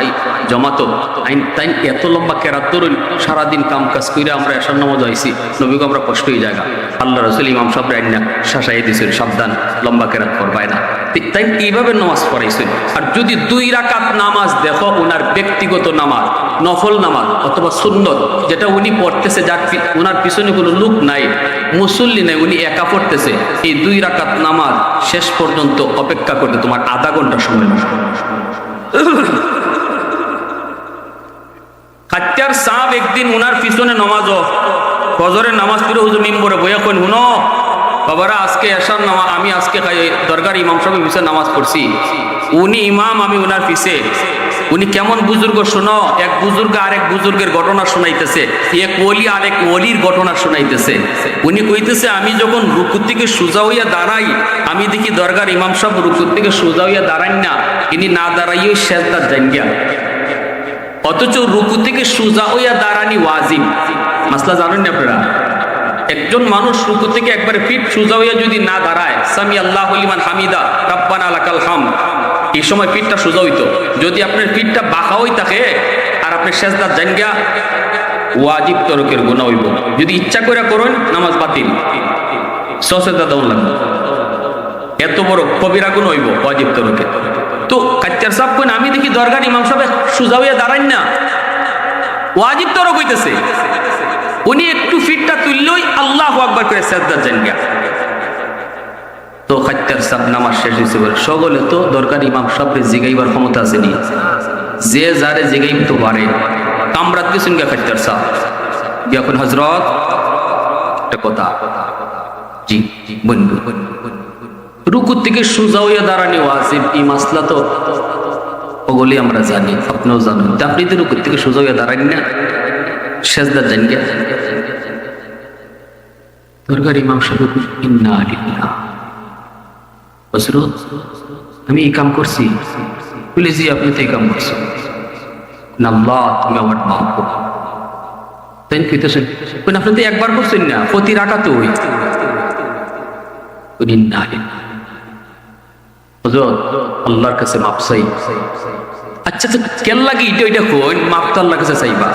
জমাতো আইন তাই এত লম্বা কেরাত ধরুন, সারাদিন কাম কাজ করে আমরা এশার নামাজ আইছি, নবীকে আমরা কষ্ট হয়ে জায়গা। আল্লাহ রসুল ইমাম সাহেব রাইনা শাসাই দিয়েছেন, সাবধান লম্বা কেরাত পড়বায় না, তাই এইভাবে নামাজ পড়াইছেন। আর যদি 2 রাকাত নামাজ দেখো, ওনার ব্যক্তিগত নামাজ নফল নামাজ অথবা সুন্নত যেটা উনি পড়তেছে, যার ওনার পিছনে কোনো লোক নাই, মুসল্লি নাই, উনি একা পড়তেছে, এই 2 রাকাত নামাজ শেষ পর্যন্ত অপেক্ষা করতে তোমার আধা ঘন্টা সময় লাগবে। খাত্তার সাহেব একদিন উনার পিছনে নামাজও ফজরের নামাজ পড়ে হুজুর মিম্বরে বইয়া কইন, হুনো বাবারা আজকে এশার নামাজ আমি আজকে দরকার ইমাম সাহেবের পিছনে নামাজ পড়ছি, উনি ইমাম আমি উনার পিছে, উনি কেমন বুজুর্গ শোনো, এক বুজুর্গ আরেক বুজুর্গের ঘটনা শোনাইতেছে, এক ওলি আরেক ওলির ঘটনা শোনাইতেছে। উনি কইতেছে আমি যখন রুকু থেকে সোজা হইয়া দাঁড়াই, আমি দেখি দরগার ইমাম সাহেব রুকু থেকে সোজা হইয়া দাঁড়ান না, ইনি না দাঁড়াইও সেজদার জাঙ্গিয়া, অথচ রুকু থেকে সোজা হইয়া দাঁড়ানি ওয়াজিব। মাসলা জানেন না আপনারা? একজন মানুষ রুকু থেকে একবারে পিঠ সোজা হইয়া যদি না দাঁড়ায়, সামি আল্লাহু লিমান হামিদা রাব্বানা লাকাল হামদ, এই সময় পিঠটা সোজা হইতো। যদি আপনার পিঠটা বাঁকা হই থাকে আর আপনি সেজদার জাঙ্গিয়া, ওয়াজিব তরকের গুনাহ হইব। যদি ইচ্ছা করে করেন নামাজ বাতিল, সজদা দাও লাগবে, এত বড় কবিরা গুনাহ হইব ওয়াজিব তরকে। তো কাচ্চার সাহেব কইন আমি দেখি দরগার ইমাম সাহেব সোজা হইয়া দাঁড়ান না, ওয়াজিব তরক হইতেছে, উনি একটু ফিটটা তুললেই আল্লাহু আকবার করে সাজদা যান গিয়া। তো খাত্তার সাহেব নামাজ শেষ হয়েছে বলে সকলে তো দরকার ইমাম সাহেবকে জিগাইবার ক্ষমতা আসেনি, যে যারে জিগাইব তো পারে। কামরাত দিয়েছেন গিয়া খাত্তার সাহেব গিয়া এখন হজরত একটা কথা, জি বন্ধু রুকুর থেকে সোজা হইয়া দাঁড়ানি ওয়াজিব, এই মাসলা তো ওগুলি আমরা জানি, আপনিও জানেন। আপনি তো রুকুর থেকে সোজা হইয়া দাঁড়ানি না, সেজদা যান গিয়া। দরকার ইমাম সাহেব ইন্না লিল্লাহ, হযরত আমি এই কাম করছি বলে, জি আপনি তো এই কাম করছেন না, আল্লাহ তুমি আমার মাফ করো। তাই কইতেছেন আপনি তো একবার করছেন না, প্রতি রাকাতে ওই ইন্না লিল্লাহ, হযরত আল্লাহর কাছে মাপ চাই। আচ্ছা কেন লাগে এটা ওইটা কোন মাপ তো আল্লাহর কাছে চাইবা,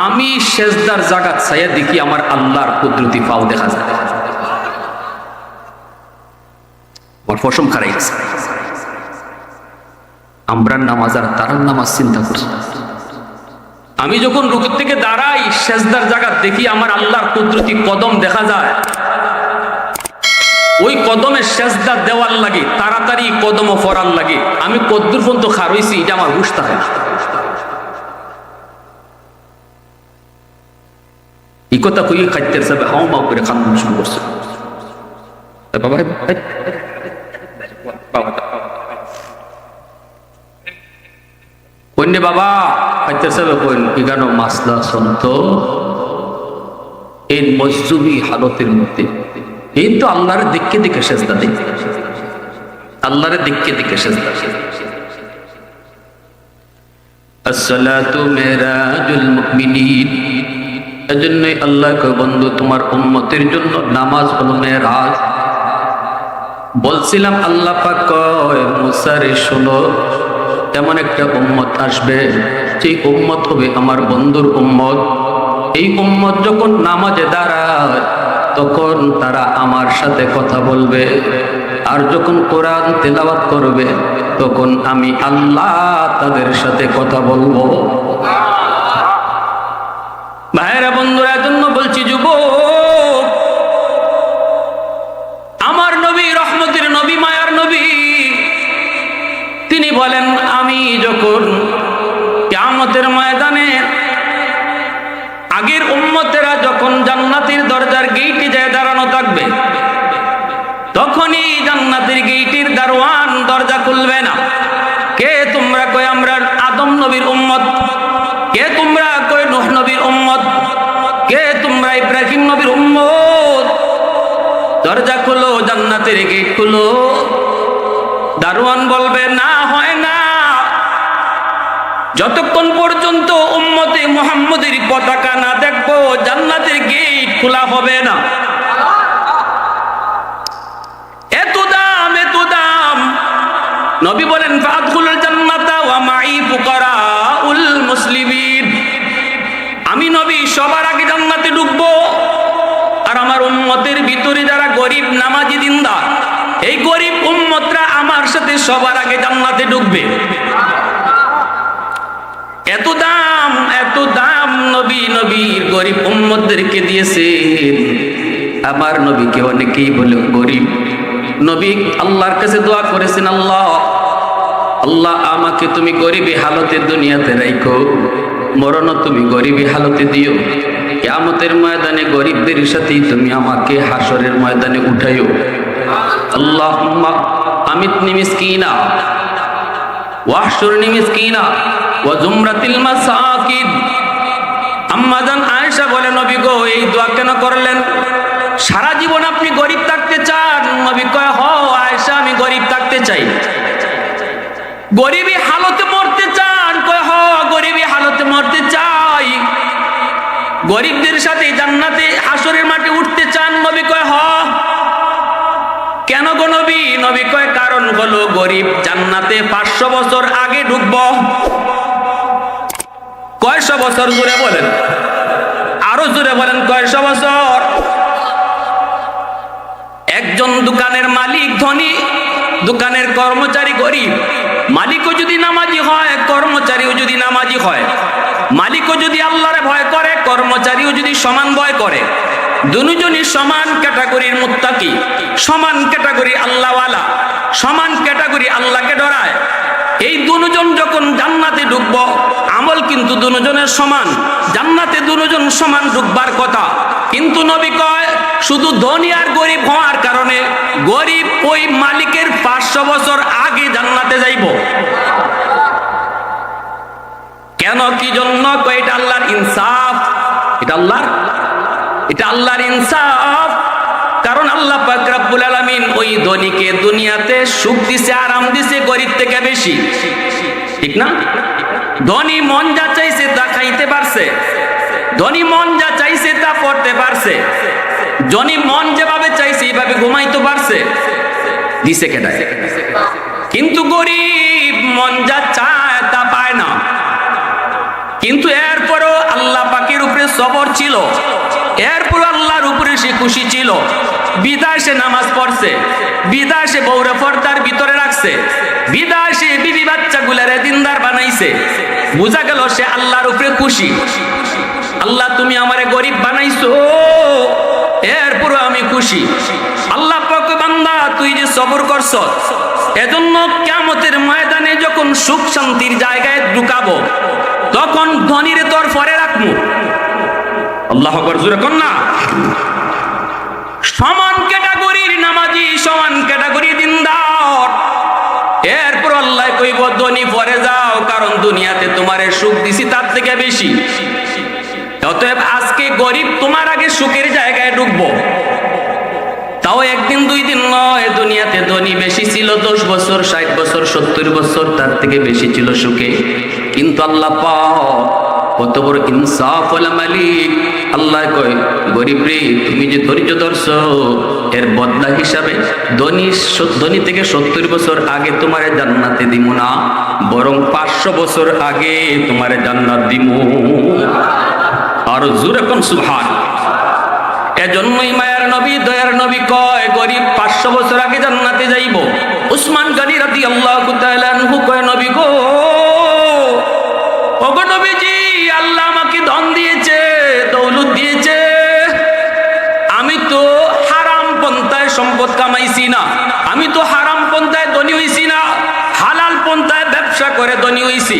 আমি সেজদার জায়গা চাইয়া দেখি আমার আল্লাহর কুদরতি পাও দেখা যায়, আমার ফসম খারাইছে। আমরা নামাজ আর তারার নামাজ চিন্তা করছি, আমি যখন রুকুর থেকে দাঁড়াই সেজদার জায়গা দেখি আমার আল্লাহর কুদরতি কদম দেখা যায়, ওই কদমের সেজদা দেওয়ার লাগে তাড়াতাড়ি কদম ফরার লাগে, আমি কদ্দুর পর্যন্ত খার হইছি এটা আমার হুশ থাকে না। এই কথা কই খাইতে যাবে হাও মাও করে খান শুরু করছে। বাবা কন্যা বাবা খাইতে যাবে কইন এখানে মাসলা সন্ত এই মজজুবি হালতের মধ্যে এই তো আল্লাহর দিককে দিকে সেজদা দেয়, আল্লাহর দিককে দিকে সেজদা। আসসালাতু মিরাজুল মুমিনিন, এজন্যই আল্লাহ কয় বন্ধু তোমার উম্মতের জন্য নামাজ হলো মেরাজ। বলছিলাম আল্লাহ পাক কয় মুসা রে শোনো, এমন একটা উম্মত আসবে যে উম্মত হবে আমার বন্ধুর উম্মত, এই উম্মত যখন নামাজে দাঁড়ায় তখন তারা আমার সাথে কথা বলবে, আর যখন কোরআন তেলাওয়াত করবে তখন আমি আল্লাহ তাদের সাথে কথা বলবো। ভাইরা বন্ধুরা, এজন্য বলছি যুবক, আমার নবী রহমতের নবী মায়ার নবী তিনি বলেন আমি যখন কিয়ামতের ময়দানে আগের উম্মতেরা যখন জান্নাতের দরজার গেইটে যায় দাঁড়ানো থাকবে, তখনই জান্নাতের গেইটের দারওয়ান দরজা খুলবে না। কে তোমরা? কয় আমরা আদম নবীর উম্মত। কে তোমরা? কয় নূহ নবীর উম্মত। কে তোমরা? ইব্রাহিম নবীর উম্মত। দরজা খুলো, জান্নাতের গেট খুলো। দারওয়ান বলবে না, হয় না, যতক্ষণ পর্যন্ত উম্মতে মুহাম্মদের পতাকা না দেখবো জান্নাতের গেট খোলা হবে না। এত দাম, এত দাম। নবী বলেন ফাদখুলুল জান্নাতা ওয়া মাই ফুকারাউল মুসলিমিন, আমি নবী সবার আগে জান্নাতে ঢুকবো, আর আমার উম্মতের ভিতরে যারা গরিব নামাজি দিনদার, এই গরিব উম্মতরা আমার সাথে সবার আগে জান্নাতে ঢুকবে। এত দাম, এত দাম নবী নবীর গরিব উম্মতদেরকে দিয়েছেন। আমার নবীকে অনেকেই বলে গরিব। নবী আল্লাহর কাছে দোয়া করেছেন, আল্লাহ আল্লাহ আমাকে তুমি গরিবী হালতে দুনিয়াতে রাখো, মরণও তুমি গরিবী হালতে দিও, কিয়ামতের ময়দানে গরিবদের সাথেই তুমি আমাকে হাসরের ময়দানে উঠাইও। আল্লাহুম্মা আমিতনি মিসকিনা ওয়াহশুরনি মিসকিনা ওয়া জুমরাতিল মাসাকিন। আম্মা জান আয়েশা বলে নবী গো এই দোয়া কেন করলেন? সারা জীবন আপনি গরিব থাকতে চান? নবী কয় হ আয়েশা, আমি গরিব থাকতে চাই। গরিবী হালতে মরতে চান? কয় হ গরিবী হালতে মরতে চাই। গরিবদের সাথে জান্নাতে হাসরের মাঠে উঠতে চান? নবী কয় হ। কেন গো নবী? নবী কয় কারণ হলো গরিব জান্নাতে 500 বছর আগে ঢুকবো। কয়শো বছর? জোরে বলেন, আরো জোরে বলেন, কয়শো বছর? একজন দোকানের মালিক ধনী, দোকানের কর্মচারী গরিব, মালিকও যদি নামাজি হয়, কর্মচারীও যদি নামাজি হয়, মালিকও যদি আল্লাহরে ভয় করে, কর্মচারীও যদি সমান ভয় করে, দুজনই সমান ক্যাটাগরির মুত্তাকি, সমান ক্যাটাগরি আল্লাহওয়ালা, সমান ক্যাটাগরি আল্লাহকে ডরায়, এই দুজন যখন জান্নাতে ঢুকবো, আমল কিন্তু দুজনের সমান, জান্নাতে দুজন সমান ঢুকবার কথা। কিন্তু নবী কয় শুধু ধনী আর গরিব হওয়ার কারণে গরিব ওই মালিকের 500 বছর আগে জান্নাতে যাইব। কেন, কি জন্য? এটা আল্লাহর ইনসাফ, এটা আল্লাহর ইনসাফ। কারণ আল্লাহ পাক রব্বুল আলামিন ওই ধনীকে দুনিয়াতে সুখ দিছে, আরাম দিছে গরিব থেকে বেশি, ঠিক না? ধনী মন যা চাইছে তা খাইতে পারছে, ধনী মন যা চাইছে তা পড়তে পারছে, ধনী মন যেভাবে চাইছে এইভাবে ঘুমাইতে পারছে, দিছে কেন? কিন্তু গরিব মন যা চায় তা পায় না। কিন্তু এরপরও আল্লাহ পাকের উপরে সবর ছিল, এরপর আল্লাহর উপরে সে খুশি ছিল, বিদায় সে নামাজ পড়ছে, বিদায় সে বউরে পর্দার ভিতরে রাখছে, বিদায় সে বিবি বাচ্চাগুলারে দিনদার বানাইছে। বুঝা গেল সে আল্লাহর উপরে খুশি। আল্লাহ তুমি আমারে গরিব বানাইছো, এরপরও আমি খুশি। আল্লাহ পাক বান্দা তুই যে সবর করছ, এজন্য কিয়ামতের ময়দানে যখন সুখ শান্তির জায়গায় ঢুকাবো, তখন ধনীরে তোর পরে রাখবো। আল্লাহু আকবার, জোরে কোন না। সমান ক্যাটাগরির নামাজি, সমান ক্যাটাগরি দিনদার, এরপর আল্লাহ কইব ধনী পরে যাও, কারণ দুনিয়াতে তোমারে সুখ দিছি তার থেকে বেশি। অতএব আজকে গরিব তোমার আগে সুখের জায়গায় ঢুকবো, তাও একদিন দুই দিন নয়। দুনিয়াতে ধনী বেশি ছিল 10 বছর, 60 বছর, 70 বছর, তার থেকে বেশি ছিল সুখে। কিন্তু আল্লাহ পাক কত বড় ইনসাফ ওয়ালা মালিক। আল্লাহ কয় গরিব রে, তুমি যে ধৈর্য ধরছো, এর বদলা হিসাবে ধনী থেকে 70 বছর আগে তোমারে জান্নাতে দিব না, বরং 500 বছর আগে তোমারে জান্নাত দিব। আর জোরে কোন সুবহান। এজন্যই মায়ার নবী, দয়ার নবী কয় গরিব 500 বছর আগে জান্নাতে যাইব। উসমান গনি রাদিয়াল্লাহু তাআলা আনহু কয় নবী গো, ওগো নবীজি, আল্লাহ আমাকে ধন দিয়েছে, দৌলত দিয়েছে, আমি তো হারাম পন্থায় সম্পদ কামাইছি না, আমি তো হারাম পন্থায় ধনী হইছি না, হালাল পন্থায় ব্যবসা করে ধনী হইছি।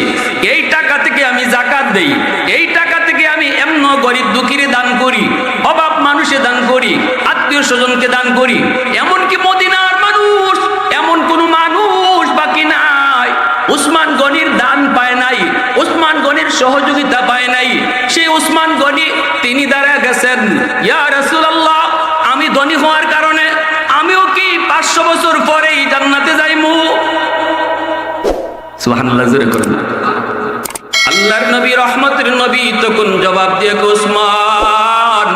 এই টাকা থেকে আমি যাকাত দেই, এই টাকা থেকে আমি এমন গরিব দুঃখীরে দান করি, অভাব মানুষে দান করি, আত্মীয় স্বজনকে দান করি। এমনকি মদিনার মানুষ, এমন কোন মানুষ বাকি নাই উসমান গনির দান পায় নাই, উসমান গনির সহযোগিতা পায় নাই। সেই উসমান গনি তিনি দাঁড়া গেছেন, ইয়া রাসূলুল্লাহ, আমি ধনী হওয়ার কারণে আমিও কি 500 বছর পরেই জান্নাতে যাইমু? সুবহানাল্লাহ, জোরে করেন। আল্লাহর নবী, রহমতের নবী তখন জবাব দিয়ে উসমান,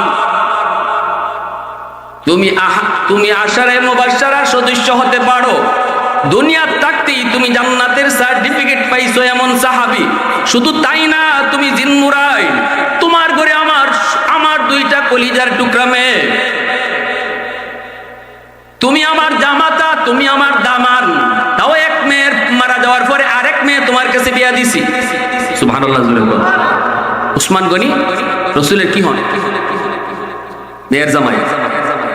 তুমি আশারে মুবাশশারার সদস্য হতে পারো, দুনিয়ার থাকতেই তুমি জান্নাতের সার্টিফিকেট পাইছো এমন সাহাবী। শুধু তাই না, তুমি জিন্নুরাই, তোমার ঘরে আমার 2টা কলিজার টুকরা মেয়ে, তুমি আমার জামাতা, তুমি আমার দামান। তাও এক মেয়ের মারা যাওয়ার পরে আরেক মেয়ে তোমার কাছে বিয়া দিছি। সুবহানাল্লাহ, জোরে বল। উসমান গনি রাসূলের কি হন? মেয়ের জামাই।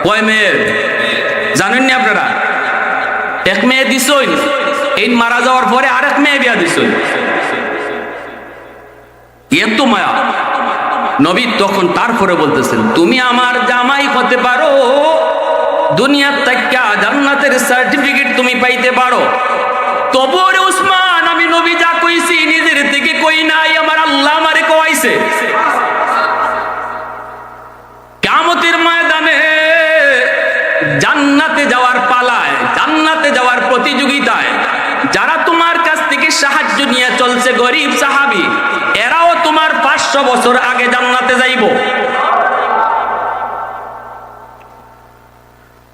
কয় মেয়ের জানেন না আপনারা? এক মেয়ে দিছই, এই মারা যাওয়ার পরে আরেক মেয়ে বিয়া দিছই। এত মায়া নবী তখন তারপরে বলতেছেন, তুমি আমার জামাই হতে পারো, দুনিয়ার থেকে জান্নাতের সার্টিফিকেট তুমি পাইতে পারো। তবুও রে উসমান, আমি নবী যা কইছি নিজের থেকে কই নাই, আমার আল্লাহ আমারে কইছে। কিয়ামতের ময়দানে জান্নাতে যাওয়ার পালায়, জান্নাতে যাওয়ার প্রতিযোগিতায় যারা তোমার কাছ থেকে সাহায্য নিয়ে চলছে, গরিব সাহাবী, এরাও তোমার 500 বছর আগে জান্নাতে যাইব।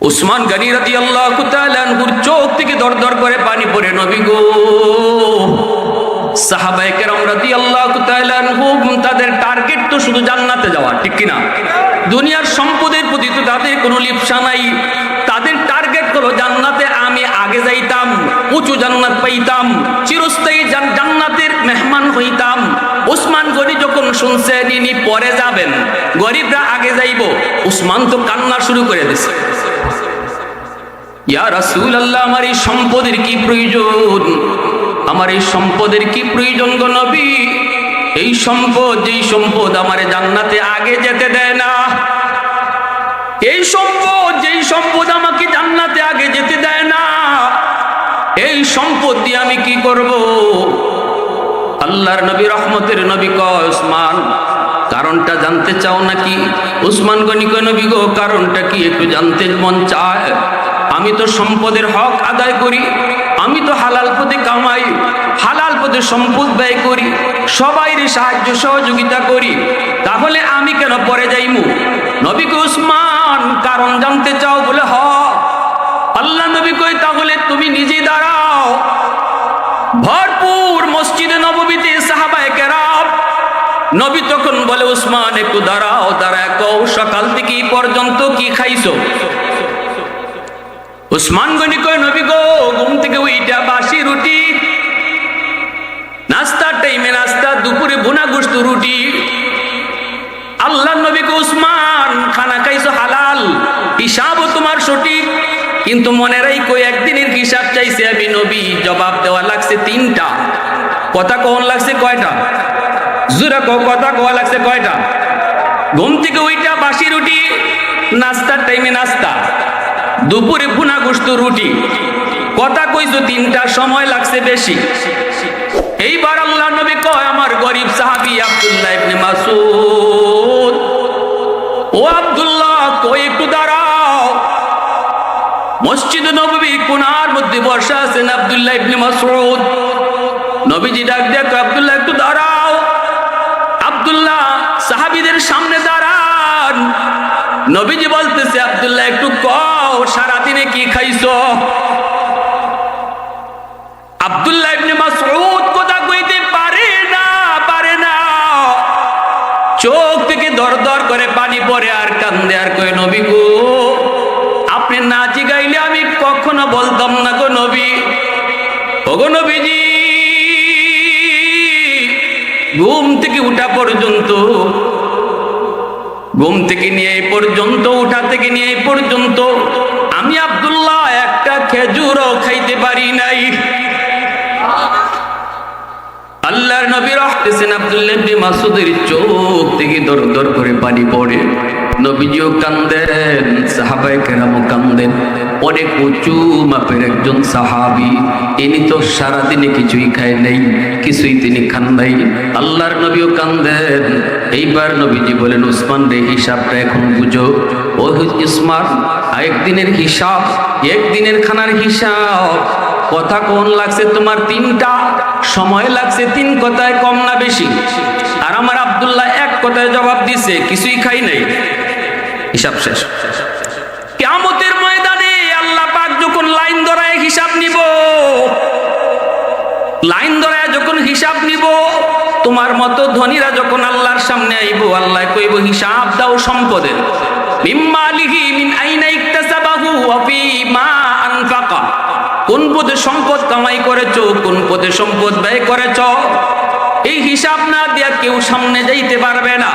উসমান গনি রাদিয়াল্লাহু তাআলা আনহুর চোখ থেকে দরদর করে পানি পড়ে, নবী গো, সাহাবায়ে কেরাম রাদিয়াল্লাহু তাআলা আনহুম তাদের টার্গেট তো শুধু জান্নাতে যাওয়া, ঠিক কি না? দুনিয়ার সম্পদের প্রতি তো তাদের কোনো লিপ্সা নাই, তাদের টার্গেট হলো জান্নাতে আমি আগে যাইতে উঁচু জান্নাত পাইতাম, চিরস্থায়ী জান্নাতের মেহমান হইতাম। উসমান গনি যখন শুনছেন ইনি পরে যাবেন, গরিবরা আগে যাইব, উসমান তো কান্না শুরু করে দিয়েছে, ইয়া রাসূলুল্লাহ, আমার এই সম্পদের কি প্রয়োজন, আমার এই সম্পদের কি প্রয়োজন গো নবী? এই সম্পদ, যেই সম্পদ আমারে জান্নাতে আগে যেতে দেয় না, এই সম্পদ, যেই সম্পদ আমাকে জান্নাতে আগে যেতে দেয় না, এই সম্পদ দিয়ে আমি কি করব? আল্লাহর নবী, রহমতের নবী কয়, উসমান কারণটা জানতে চাও নাকি? উসমান গনি কয়, নবী গো, কারণটা কি একটু জানতে মন চায়। আমি তো সম্পদের হক আদায় করি, আমি তো হালাল পথে কামাই, হালাল পথে সম্পদ ব্যয় করি, সবাইরে সাহায্য সহযোগিতা করি, তাহলে আমি কেন পরে যাইমু? নবী কয়, উসমান কারণ জানতে চাও বলে হ। আল্লাহ নবী কয়, তাহলে তুমি নিজে দাঁড়াও। ভরপুর মসজিদে নববীতে সাহাবায়ে কেরাম, নবী তখন বলে, উসমান একটু দাঁড়াও, দাঁড়ায় কও সকাল থেকে পর্যন্ত কি খাইছো? উসমান গনি কয়, নবী গো, ঘুম থেকে ওইটা বাসি রুটি, নাস্তার টাইমে নাস্তা, দুপুরে ভুনা গোশত রুটি। আল্লাহ নবী কয়, উসমান খানা খাইছো হালাল, হিসাবও তোমার সঠিক, কিন্তু মনে রাখো একদিনের হিসাব চাইছে আমি নবী, জবাব দেওয়া লাগছে 3টা। কথা কখন লাগছে কয়টা? জোরে কও, কথা কওয়া লাগছে কয়টা? ঘুম থেকে ওইটা বাসি রুটি, নাস্তার টাইমে নাস্তা, দুপুরে ভুনা গোশত রুটি, কথা কইছো 3টা, সময় লাগছে বেশি। এইবার আল্লাহ নবী কয়, আমার গরিব সাহাবী আব্দুল্লাহ ইবনে মাসউদ, ও আব্দুল্লাহ কই একটু দাঁড়াও। মসজিদ নববী কোণার মধ্যে বসা আছেন আব্দুল্লাহ ইবনে মাসউদ। নবীজি ডাক দিয়ে কয়, আব্দুল্লাহ একটু দাঁড়াও। আব্দুল্লাহ সাহাবীদের সামনে দাঁড়ান। নবীজি বলতেছে, আব্দুল্লাহ একটু কও সারাদিনে কি খাইছো? আব্দুল্লাহ ইবনে মাসউদ কথা কইতে পারে না, চোখ থেকে দর দর করে পানি পড়ে আর কান্দে, আর কয়, নবী গো, আপনি না জিগাইলে আমি কখনো বলতাম না গো নবী। ওগো নবীজি, ঘুম থেকে উঠা পর্যন্ত, ঘুম থেকে নিয়ে এই পর্যন্ত, উঠা থেকে নিয়ে এই পর্যন্ত আমি আব্দুল্লাহ একটা খেজুরও খাইতে পারি নাই। আল্লাহর নবী রাখতেছেন, আব্দুল্লাহ ইবনে মাসউদের চোখ থেকে দর দর করে পানি পড়ে, নবীজিও কান্দেন, সাহাবায়ে কেরামও কান্দেন। অনেক উঁচু মাপের একজন সাহাবী, ইনি তো সারাদিনে কিছুই খায় নাই, কিছুই তিনি খান নাই। আল্লাহর নবীও কান্দেন। এইবার নবীজি বলেন, উসমান রে, হিসাবটা এখন বুঝো। ও উসমান, একদিনের হিসাব, একদিনের খানার হিসাব, কথা কোন লাগছে তোমার 3টা, সময় লাগছে 3 কথায়, কম না বেশি? আর আমার আব্দুল্লাহ এক কথায় জবাব দিছে, কিছুই খাই নাই, হিসাব শেষ। কিয়ামতের ময়দানে আল্লাহ পাক যখন লাইন ধরায় হিসাব নিব, লাইন ধরায় যখন হিসাব নিব, তোমার মতো ধনীরা যখন আল্লাহর সামনে আইব, আল্লাহ কইব, হিসাব দাও সম্পদের। মিম্মালিহি মিন আইনা ইকতাসাবাহু ওয়া ফিমা আনফাকা, কোন পথে সম্পদ কামাই করেছো, কোন পথে সম্পদ ব্যয় করেছো, এই হিসাব না দিয়া কেউ সামনে যাইতে পারবে না।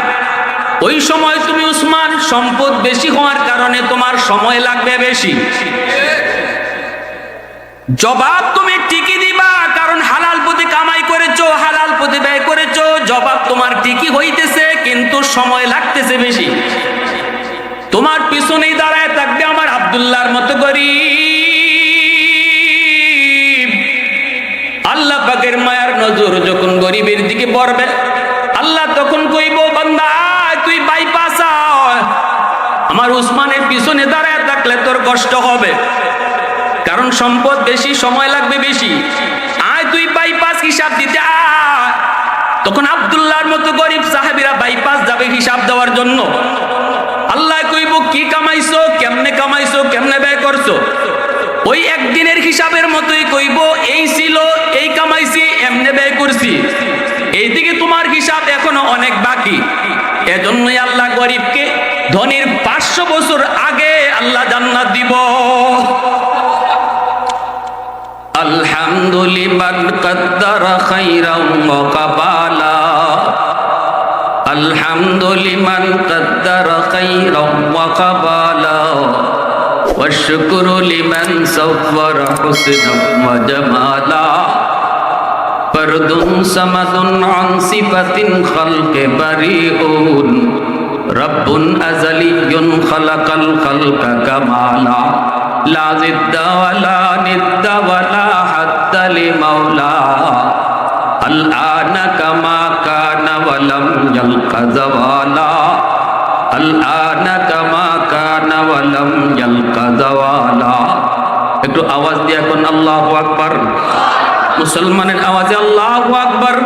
ওই সময় তুমি উসমান, সম্পদ বেশি হওয়ার কারণে তোমার সময় লাগবে বেশি, জবাব তুমি ঠিকই দিবা, কারণ হালাল পথে কামাই করেছো, হালাল পথে ব্যয় করেছো, জবাব তোমার ঠিকই হইতেছে, কিন্তু সময় লাগতেছে বেশি। তোমার পিছনেই দাঁড়ায় থাকবে আমার আব্দুল্লাহর মতো গরিব। আল্লাহ পাকের মায়ার নজর যখন গরিবের দিকে পড়বে, আল্লাহ তখন কইব, বান্দা তুই বাইপাস আয়। আমার উসমানের পিছনে দাঁড়ায় থাকলে তোর কষ্ট হবে, কারণ সম্পদ বেশি, সময় লাগবে বেশি, আয় তুই বাইপাস হিসাব দিতে আয়। তখন আব্দুল্লাহর মতো গরিব সাহাবীরা বাইপাস যাবে হিসাব দেওয়ার জন্য। আল্লাহ কইব, কি কামাইছো, কেমনে ব্যয় করছো? ওই একদিনের হিসাবের মতোই কইব, এই ছিল, এই কামাইছি, এমনে ব্যয় করছি। এইদিকে তোমার হিসাব এখনো অনেক বাকি। এজন্যই আল্লাহ গরিবকে ধনীর 500 বছর আগে আল্লাহ জান্নাত দিব। আলহামদুলিমান কদ্দারা খাইরাম ওয়া কাবালা আলহামদুলিমান কদ্দারা খাইরাম ওয়া কাবালা والشكر لمن صور حسنا وجمالا فرد صمد عن صفة خلق بريء رب أزلي خلق الخلق كمالا لا ضد ولا ند ولا حد لمولا الآن كما كان ولم يلق زوالا الآن كما كان ولم يلق زوالا একটু আওয়াজ দিয়ে এখন আল্লাহু আকবার মুসলমানের আওয়াজে আল্লাহু আকবার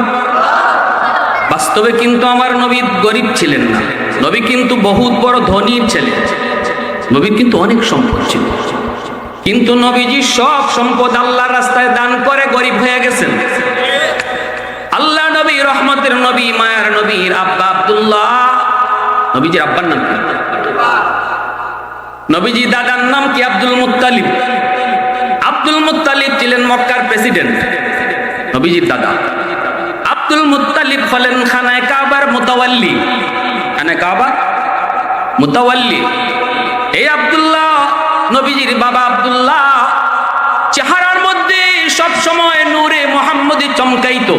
বাস্তবে কিন্তু আমার নবী গরিব ছিলেন না নবী কিন্তু বহুত বড় ধনীর ছেলে নবীর কিন্তু অনেক সম্পদ ছিল কিন্তু নবীজি সব সম্পদ আল্লাহর রাস্তায় দান করে গরিব হয়ে গেছেন আল্লাহ নবী রহমতের নবী মায়ার নবীর আব্বা আব্দুল্লাহ নবীজির আব্বার নাম কি নবীজি দাদার নাম কি আব্দুল মুত্তালিব আব্দুল মুত্তালিব ছিলেন মক্কার প্রেসিডেন্ট নবীজির দাদা আব্দুল মুত্তালিব হলেন খানায়ে কাবার মুতাওয়াল্লি খানায়ে কাবা মুতাওয়াল্লি এই আব্দুল্লাহ নবীজির বাবা আব্দুল্লাহ চেহারার মধ্যে সব সময় নূরে মুহাম্মদি চমকাইতো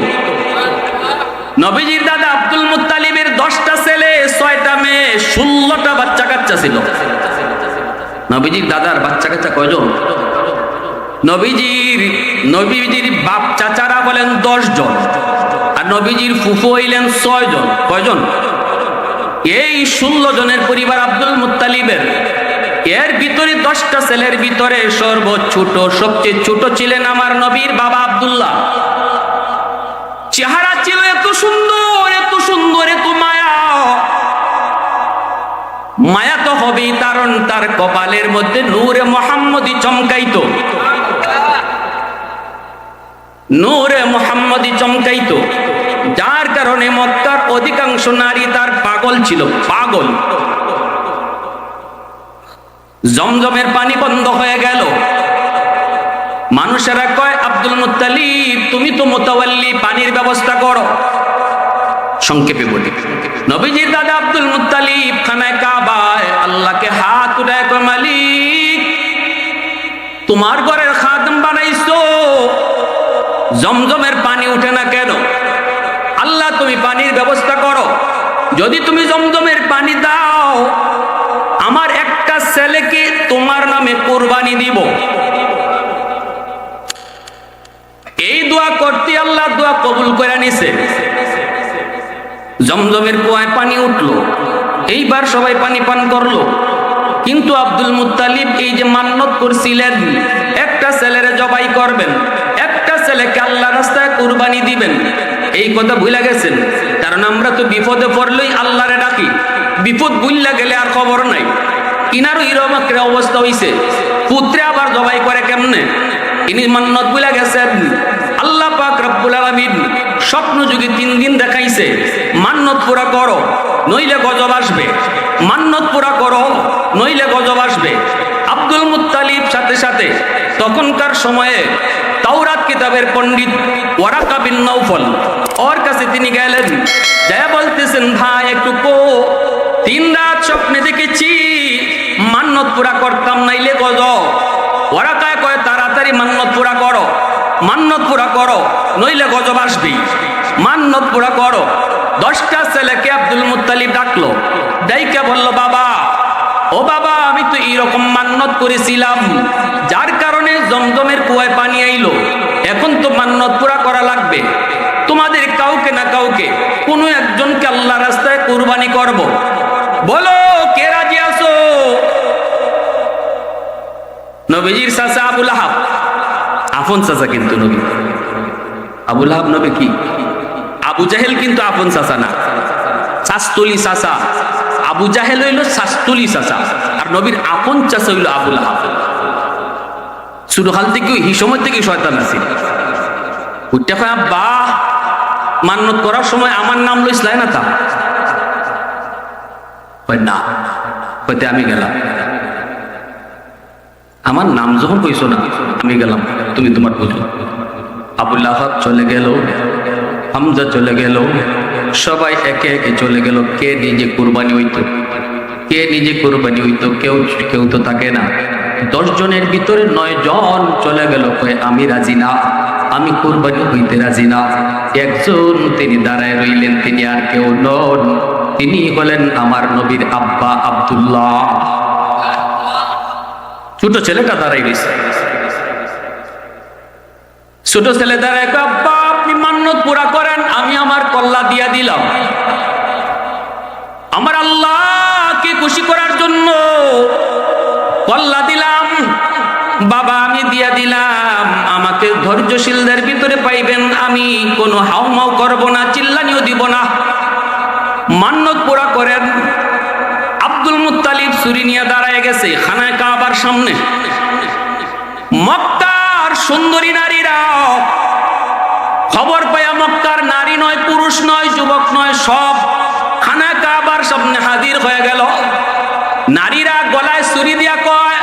নবীজির দাদা আব্দুল মুত্তালিবের 10টা ছেলে 6টা মেয়ে 16টা বাচ্চা কাচ্চা ছিল নবীজির দাদার বাচ্চা কাচ্চা কয়জন নবীজির বাপ চাচারা বলেন 10 জন আর নবীজির ফুফু হইলেন 6 জন কয়জন এই 16 জনের পরিবার আব্দুল মুত্তালিবের এর ভিতরে 10টা ছেলের ভিতরে সর্বছোট সবচেয়ে ছোট ছিলেন আমার নবীর বাবা আব্দুল্লাহ চেহারা ছিল এত সুন্দর এত সুন্দর এত মায়া মায়া তো হবেই কারণ তার কপালের মধ্যে নূরে মুহাম্মদি চমকাইতো নূরে মুহাম্মদি চমকাইতো যার কারণে মক্কার অধিকাংশ নারী তার পাগল ছিল পাগল জমজমের পানি বন্ধ হয়ে গেল মানুষেরা কয় আব্দুল মুত্তালিব তুমি তো মুতাওয়াল্লি পানির ব্যবস্থা করো সংক্ষেপে বলি নবীজির দাদা আব্দুল মুত্তালিব খানায়ে কাবায় আল্লাহকে হাত উঠায় কয় মালিক তোমার ঘরের খাদেম বানাইছো জমজমের পানি উঠে না কেন আল্লাহ তুমি পানির ব্যবস্থা করো যদি তুমি জমজমের পানি দাও আমার একটা ছেলেকে তোমার নামে কুরবানি দিব এই দোয়া করতে আল্লাহ দোয়া কবুল করে নিছে জমজমের কুয়ায় পানি উঠলো এইবার সবাই পানি পান করলো কিন্তু আব্দুল মুত্তালিব এই যে মান্নত করছিলেন একটা ছেলেরে জবাই করবেন একটা ছেলেকে আল্লাহর রাস্তায় কুরবানি দিবেন এই কথা ভুলে গেছেন কারণ আমরা তো বিপদে পড়লেই আল্লাহরে ডাকি বিপদ ভুললে গেলে আর খবর নাই ইনারও ইরমাকের অবস্থা হইছে পুত্রে আবার জবাই করে কেমনে ইনি মান্নত ভুলে গেছেন আল্লাহ পাক রব্বুল আলামিন স্বপ্ন যুগে 3 দিন দেখাইছে মান্নত পুরা করো নইলে গজব আসবে মান্নত পুরা করো নইলে গজব আসবে আব্দুল মুত্তালিব সাথে সাথে তখনকার সময়ে তাওরাত কিতাবের পণ্ডিত ওয়ারাকা বিন নওফল ওর কাছে তিনি গেলেন যা বলতেছেন ভাই একটু 3 রাত স্বপ্নে দেখেছি মান্নত পুরা করতাম নাইলে গজব ওয়ারাকা কয় তাড়াতাড়ি মান্নত পুরা করো মান্নত পুরা করো নইলে গজব আসবে মান্নত পুরা করো 10টা ছেলেকে আব্দুল মুত্তালিব ডাকলো ডাইকা বলল বাবা ও বাবা আমি তো এইরকম মান্নত করেছিলাম যার কারণে জমজমের কুয়ায় পানি আইলো এখন তো মান্নত পুরা করা লাগবে তোমাদের কাউকে না কাউকে কোনো একজনকে আল্লাহ রাস্তায় কুরবানি করব বলো কে রাজি আছো নবীজির চাচা আবু লাহাব আপন চাচা কিন্তু নবী আবু লাহাব নবী কি আবু জাহেল কিন্তু আপন চাচা না শাস্তুলি চাচা আবু জাহেল হইল শাস্তুলি চাচা আর নবীর আপন চাচা হইল আবু লাহাব ছোটকাল থেকে এই সময় থেকে শয়তান আছে উঠতে কয় আব্বা মান্নত করার সময় আমার নাম লইছিলাই না তা কয় না হইতে আমি গেলাম আমার নাম যখন কইছো না, আমি গেলাম, তুমি তোমার বুঝো। আবু লাহাব চলে গেল, হামজা চলে গেল, সবাই একে একে চলে গেল। কে নিজে কুরবানি হইতো? কে নিজে কুরবানি হইতো? কেউ তো থাকে না। 10 জনের ভিতরে 9 জন চলে গেল, কয়ে আমি রাজি না, আমি কুরবানি হইতে রাজি না। একজন তিনি দাঁড়ায় রইলেন, তিনি আর কেউ নন, তিনি হলেন আমার নবীর আব্বা আব্দুল্লাহ। ছোট ছেলেটা দাঁড়াই রয়েছে। ছোট ছেলে দাঁড়ায়, আব্বা আপনি মান্নত পুরা করেন, আমি আমার কল্লা দিয়া দিলাম আমার আল্লাহকে খুশি করার জন্য কল্লা দিলাম। বাবা আমি দিয়া দিলাম, আমাকে ধৈর্যশীলদের ভিতরে পাইবেন, আমি কোনো হাউমাউ করব না, চিল্লানিও দিব না, মান্নত পুরা করেন। আব্দুল মুত্তালিব ছুরি নিয়ে দাঁড়ায় গেছে খানায় কাবার সামনে। মক্কার সুন্দরী নারীরা খবর পায়া, মক্কার নারী নয়, পুরুষ নয়, যুবক নয়, সব খানায় কাবার সামনে হাজির হয়ে গেল। নারীরা গলায় ছুরি দিয়া কয়,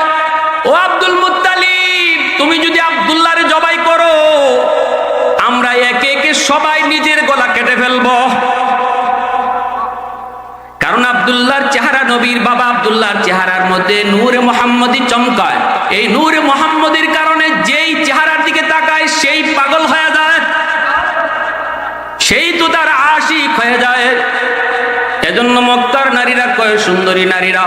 ও আব্দুল মুত্তালিব, তুমি যদি আব্দুল্লাহরে জবাই করো, আমরা একে একে সবাই নিজের গলা কেটে ফেলবো। কারণ আব্দুল্লাহর চেহারা, নবীর বাবা আব্দুল্লাহর চেহারার মধ্যে নূরে মুহাম্মদী চমকায়। এই নূরে মুহাম্মদীর কারণে যেই চেহারার দিকে তাকায় সেই পাগল হয়ে যায়, সেই তো তার আশিক হয়ে যায়। এজন্য মক্কার নারীরা কয়, সুন্দরী নারীরা,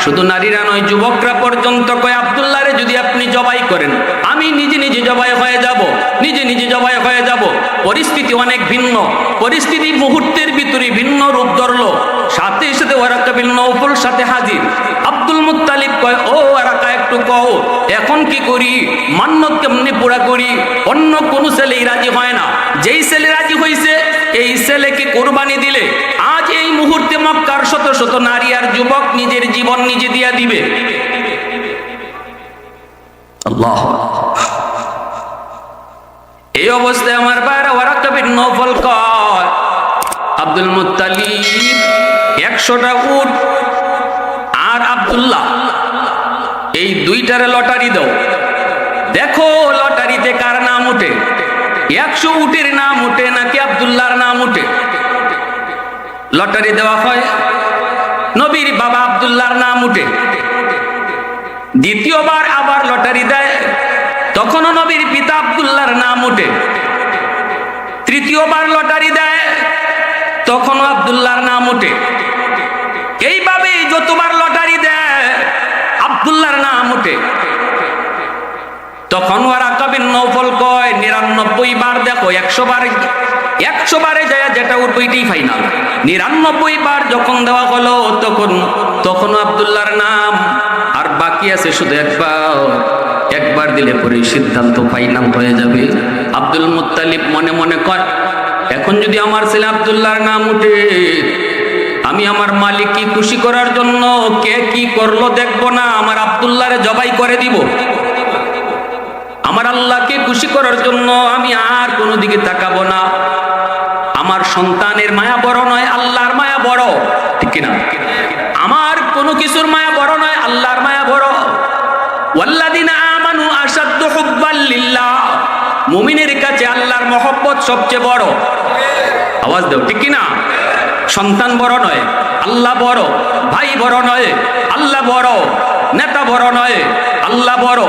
শুধু নারীরা নয়, যুবকরা পর্যন্ত কয়, আব্দুল্লাহরে যদি আপনি জবাই করেন, আমি নিজে নিজে জবাই হয়ে যাব, নিজে নিজে জবাই হয়ে যাব। পরিস্থিতি অনেক ভিন্ন, পরিস্থিতি মুহূর্তের ভিতরে ভিন্ন রূপ ধরলো। সাথে সাথে ওয়ারাকা বিন নওফল সাথে হাজির। আব্দুল মুত্তালিব কয়, ও ওয়ারাকা একটু কও, এখন কি করি, মান্নত কেমনে পুরা করি? অন্য কোন ছেলেই রাজি হয় না, যেই ছেলে রাজি হয়েছে এই ছেলেকে কোরবানি দিলে আজ এই মুহূর্তে মক্কার শত শত নারী আর যুবক নিজের জীবন নিজে দিয়া দিবে। আল্লাহ। এই অবস্থায় আমার ভাইরা, ওয়ারাকা বিন নওফল কয়, আব্দুল মুত্তালিব 100টা উট আর আব্দুল্লাহ এই দুইটারে লটারি দাও, দেখো লটারিতে কার নাম উঠে, 100 উটের নাম উঠে নাকি আব্দুল্লাহর নাম উঠে। লটারি দেওয়া হয়, নবীর বাবা আব্দুল্লাহর নাম উঠে। দ্বিতীয়বার আবার লটারি দেয়, তখনও নবীর পিতা আব্দুল্লাহর নাম উঠে। তৃতীয়বার লটারি দেয়, তখনও আব্দুল্লাহর নাম উঠে। এইভাবে যতবার লটারি দেয় আব্দুল্লাহর নাম উঠে। তখন ওয়ারাকা বিন নওফল কয়, 99 বার দেখো, 100 বারে যায় যেটা উঠবে এটাই ফাইনাল। 99 বার যখন দেওয়া হলো, তখন আব্দুল্লাহর নাম, আর বাকি আছে শুধু একবার দিলে পরে সিদ্ধান্ত ফাইনাল হয়ে যাবে। আব্দুল মুত্তালিব মনে মনে কয়, এখন যদি আমার ছেলে আব্দুল্লাহর নাম উঠে, আমি আমার মালিককে খুশি করার জন্য কে কি করলো দেখবো না, আমার আব্দুল্লাহরে জবাই করে দিব। আমার আল্লাহকে খুশি করার জন্য আমি আর কোনো দিকে তাকাবো না। আমার সন্তানের মায়া বড় নয়, আল্লাহর মায়া বড়, ঠিক কিনা? আমার কোনো কিছুর মায়া বড় নয়, আল্লাহর মায়া বড়। ওয়াল্লাযিনা আমানু আশাদ্দু হুব্বাল লিল্লাহ, মুমিনের কাছে আল্লাহর মহব্বত সবচেয়ে বড়। আওয়াজ দাও, ঠিক কিনা? সন্তান বড় নয়, আল্লাহ বড়। ভাই বড় নয়, আল্লাহ বড়। নেতা বড় নয়, আল্লাহ বড়।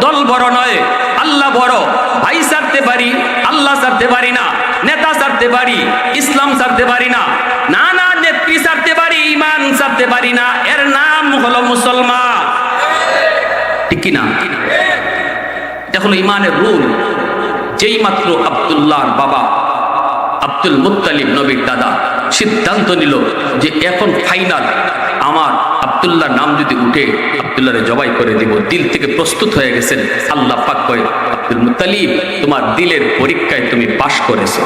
দল বড় নয়, আল্লাহ বড়। ভাই ছাড়তে পারি, আল্লাহ ছাড়তে পারি না। নেতা ছাড়তে পারি, ইসলাম ছাড়তে পারি না। না না, নেত্রী ছাড়তে পারি, ইমান ছাড়তে পারি না। এর নাম হলো মুসলমান, ঠিক কিনা? এটা হলো ইমানের রুল। যেই মাত্র আব্দুল্লাহর বাবা আব্দুল মুত্তালিব, নবীর দাদা, সিদ্ধান্ত নিল যে এখন ফাইনাল, আমার আব্দুল্লাহর নাম যদি উঠে আব্দুল্লাহরে জবাই করে দিব, দিল থেকে প্রস্তুত হয়ে গেছেন। আল্লাহ পাক কয়, আব্দুল মুত্তালিব, তোমার দিলের পরীক্ষায় তুমি পাশ করেছো।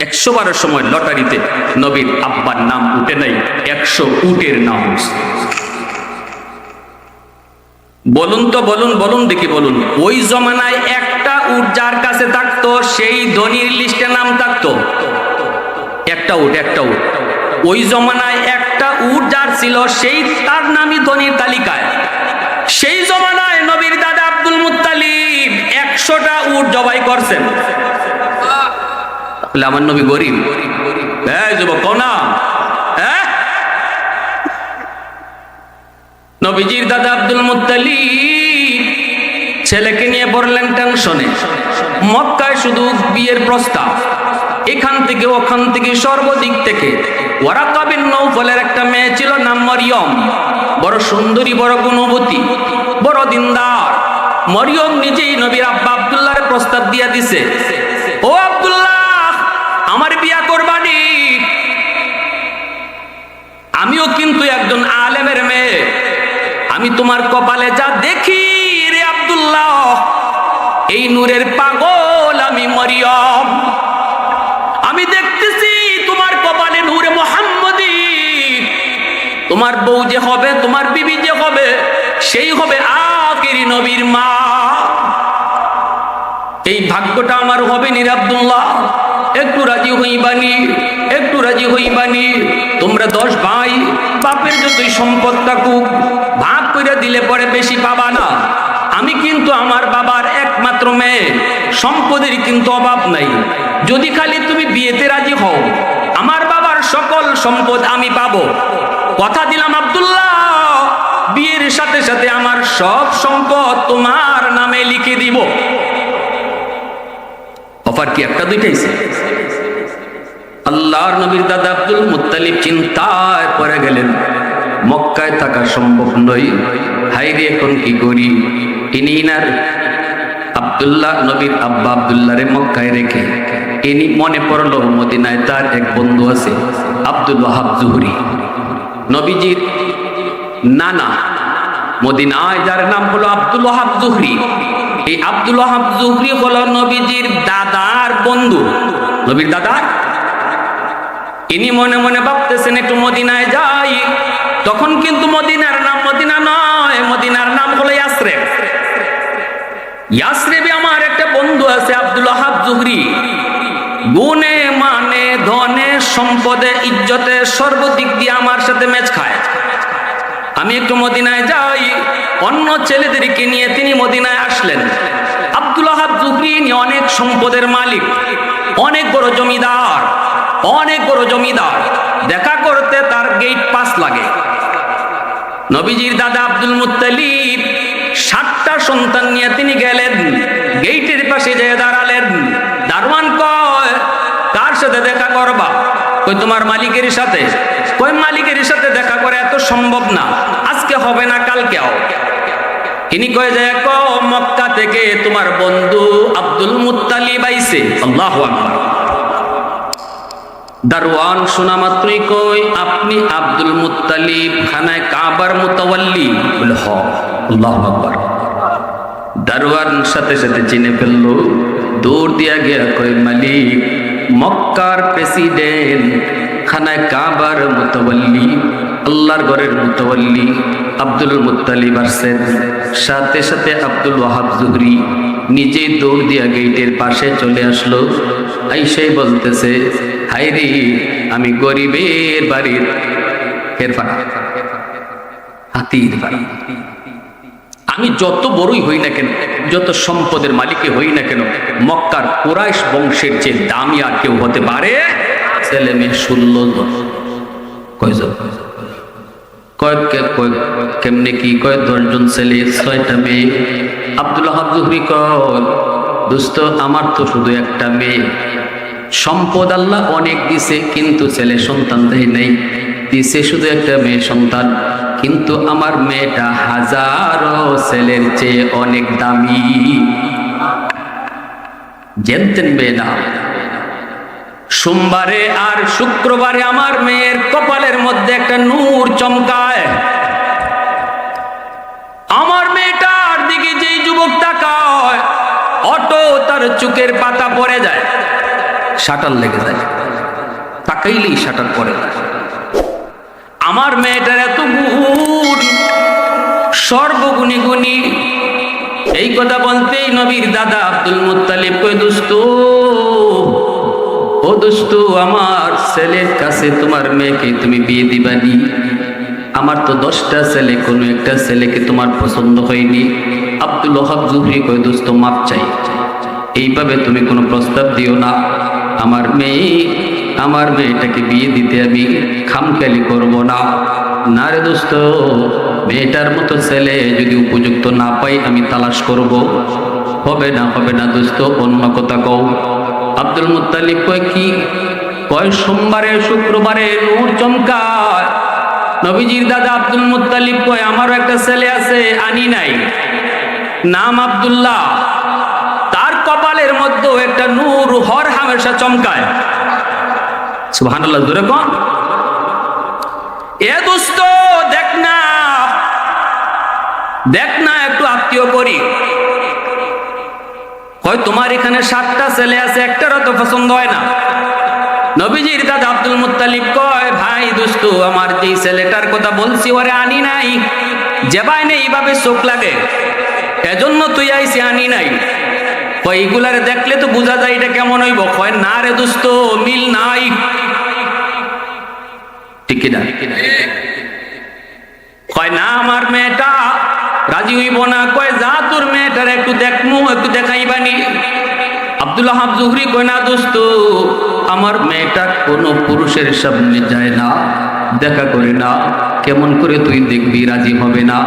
100 বারের সময় লটারিতে নবীর আব্বার নাম উঠে নাই, 100 উটের নাম উঠছে। বলুন তো, বলুন দেখি, বলুন। ওই জমানায় একটা উট যার কাছে থাকতো সেই ধনীর লিস্টে নাম থাকতো। একটা উট। ওই জমানায় একটা উট যার ছিল সেই তার নামই ধনীর তালিকায়। সেই জমানায় নবীর দাদা আব্দুল মুত্তালিব 100টা উট জবাই করছেন। তাহলে আমার নবী গরিব? এই যুবক কোনা, নবীজির দাদা আব্দুল মুত্তালিব ছেলেকে নিয়ে পড়লেন টেনশনে। মক্কায় শুধু বিয়ের প্রস্তাব, এখান থেকে ওখান থেকে সর্বদিক থেকে। ওয়ারাকা বিন নওফলের একটা মেয়ে ছিল, নাম মরিয়ম, বড় সুন্দরী, বড় গুণবতী, বড় দিনদার। মরিয়ম নিজেই নবীর আব্বা আব্দুল্লাহর প্রস্তাব দিয়া দিছে, ও আব্দুল্লাহ আমার বিয়া করবানি। আমিও কিন্তু একজন আলেমের মেয়ে, আমি তোমার কপালে যা দেখি রে আব্দুল্লাহ, এই নূরের পাগল আমি মরিয়ম। আমি দেখতেছি তোমার কপালে নূরে মুহাম্মদী। তোমার বউ যে হবে, তোমার বিবি যে হবে, সেই হবে আখিরি নবীর মা। এই ভাগ্যটা আমার হবে নি আব্দুল্লাহ, একটু রাজি হইবানি, একটু রাজি হইবানি। তোমরা 10 ভাই, বাপের যতই সম্পদ থাকুক ভাগ করে দিলে পরে বেশি পাবা না। আমি কিন্তু আমার বাবার একমাত্র মেয়ে, সম্পদের কিন্তু অভাব নাই। যদি খালি তুমি বিয়েতে রাজি হও, আমার বাবার সকল সম্পদ আমি পাবো। কথা দিলাম আব্দুল্লাহ, বিয়ের সাথে সাথে আমার সব সম্পদ তোমার নামে লিখে দিব। অফার কি একটা দুইটাই? আল্লাহর নবীর দাদা আব্দুল মুত্তালিব চিন্তায় পড়ে গেলেন, মক্কায় থাকা সম্ভব নয়, হাইরে এখন কি করি। ইনি ইনার আব্দুল্লাহ, নবীর আব্বা আব্দুল্লাহরে মক্কায় রেখে ইনি মনে পড়লো মদিনায় তার এক বন্ধু আছে আব্দুল ওয়াহাব জুহরি, নবীজির নানা। মদিনায় যার নাম হলো আব্দুল ওয়াহাব জুহরি। এই আব্দুল ওয়াহাব জুহরি হলো নবীজির দাদার বন্ধু, নবীর দাদা। ইনি মনে মনে ভাবতেছেন একটু মদিনায় যাই। তখন কিন্তু মদিনার নাম মদিনা নয়, মদিনার নাম হলো ইয়াসরিব। ইয়াসরিবে আমার একটা বন্ধু আছে আব্দুল ওয়াহাব জুহরি, গুণে মানে ধনে সম্পদে ইজ্জতে সর্বদিক দিয়ে আমার সাথে ম্যাচ খায়। আমি একটু মদিনায় যাই। অন্য ছেলেদেরকে নিয়ে তিনি মদিনায় আসলেন। আব্দুল ওয়াহাব জুহরি অনেক সম্পদের মালিক, অনেক বড় জমিদার, অনেক বড় জমিদার। দেখা করতে তার গেট পাস লাগে। নবীজির দাদা আব্দুল মুত্তালিব 7টা সন্তান নিয়ে তিনি গেলেন, গেটের পাশে যেয়ে দাঁড়ালেন। দারোয়ান কয়, কার সাথে দেখা করবা? কই তোমার মালিকের সাথে। কই মালিকের সাথে দেখা করে এত সম্ভব না, আজকে হবে না কালকেও। ইনি কয়ে যায়, মক্কা থেকে তোমার বন্ধু আব্দুল মুত্তালিব আইছে। আল্লাহু আকবার। দারওয়ান শোনা মাত্রই কই, আপনি আব্দুল মুত্তালিব খানায় কাবার মুতাওয়াল্লি? বলে হ। আল্লাহু আকবার। দারওয়ান সাথে সাথে চিনে ফেললো, দৌড় দিয়া গিয়া কই, মালিক মক্কার প্রেসিডেন্ট, খানায় কাবার মুতাওয়াল্লি, আল্লাহর ঘরের মুতাওয়াল্লি আব্দুল মুত্তালিব আসছেন। সাথে সাথে আব্দুল ওয়াহাব জুহরি নিজেই দৌড় দিয়া গেটের পাশে চলে আসলো। আইসাই বলতেছে, হায়রে আমি গরিবের বাড়ির হাতির বাড়ি। আমি যত বড়ই হই না কেন, যত সম্পদের মালিকে হই না কেন, মক্কার কুরাইশ বংশের যে দামি আর কেউ হতে পারে? ছেলে মেয়ে 16 জন। কয়জন? কেমনে কি? 10 জন ছেলে, 6টা মেয়ে। আব্দুল ওয়াহাব জুহরি কয়, দোস্ত আমার তো শুধু একটা মেয়ে। সম্পদ আল্লাহ অনেক দিছে, কিন্তু ছেলে সন্তান দেয় নাই। দিছে শুধু একটা মেয়ে সন্তান, কিন্তু আমার মেয়েটা হাজারো ছেলের চেয়ে অনেক দামি। জানতেন মেয়ে না? সোমবারে আর শুক্রবারে আমার মেয়ের কপালের মধ্যে একটা নূর চমকায়। আমার মেয়েটার দিকে যেই যুবক তাকায়, অটো তার চোখের পাতা পড়ে যায়, শাটার লেগে যায়, তাকাইলেই শাটার পড়ে যায়। আমার মেয়েটার এত গুণ, সর্বগুণী গুণী। এই কথা বলতেই নবীর দাদা আব্দুল মুত্তালিব কই, দোস্ত ও দোস্ত, আমার ছেলের কাছে তোমার মেয়েকে তুমি বিয়ে দিবানি? আমার তো 10টা ছেলে, কোনো একটা ছেলেকে তোমার পছন্দ হয়নি। আব্দুল ওহাব জুহরি কয়, দোস্ত মাপ চাই, এইভাবে তুমি কোনো প্রস্তাব দিও না। আমার মেয়েটাকে বিয়ে দিতে আমি খামখেয়ালি করব না। না রে দোস্ত, মেয়েটার মতো ছেলে যদি উপযুক্ত না পাই আমি তালাশ করব। হবে না দোস্ত, অন্য কথা কও। আব্দুল মুত্তালিব কয়, কি কয়? সোমবারে শুক্রবারে নূর চমকায়। নবীজির দাদা আব্দুল মুত্তালিব কয়, আমারও একটা ছেলে আছে, আনি নাই, নাম আব্দুল্লাহ, তার কপালের মধ্যেও একটা নূর হর হামেশা চমকায়। সুবহানাল্লাহ, জোরে কোন। এ দোস্ত দেখ না একটু আত্মীয় করি। কয়, তোমার এখানে 7টা ছেলে আছে, একটারও তো পছন্দ হয় না। নবীজির দাদা আব্দুল মুত্তালিব কয়, ভাই দোস্ত, আমার যে ছেলেটার কথা বলছি ওরে আনি নাই, যেবাই নেই এইভাবে চোখ লাগে, এজন্য তুই আইসি, আনি নাই। কয়, এইগুলারে দেখলে তো বোঝা যায় এটা কেমন হইব। কয়, না রে দোস্ত, মিল নাই। ঠিক না? কয়, না আমার মেয়েটা রাজি হইব না। কয়, যা তোর মেয়েটার একটু দেখমু, একটু দেখাইবানি। আব্দুল ওহাব জুহরি কয়, না দোস্ত, আমার মেয়েটা কোনো পুরুষের সামনে যায় না, দেখা করে না, কেমন করে তুই দেখবি রাজি হবে না।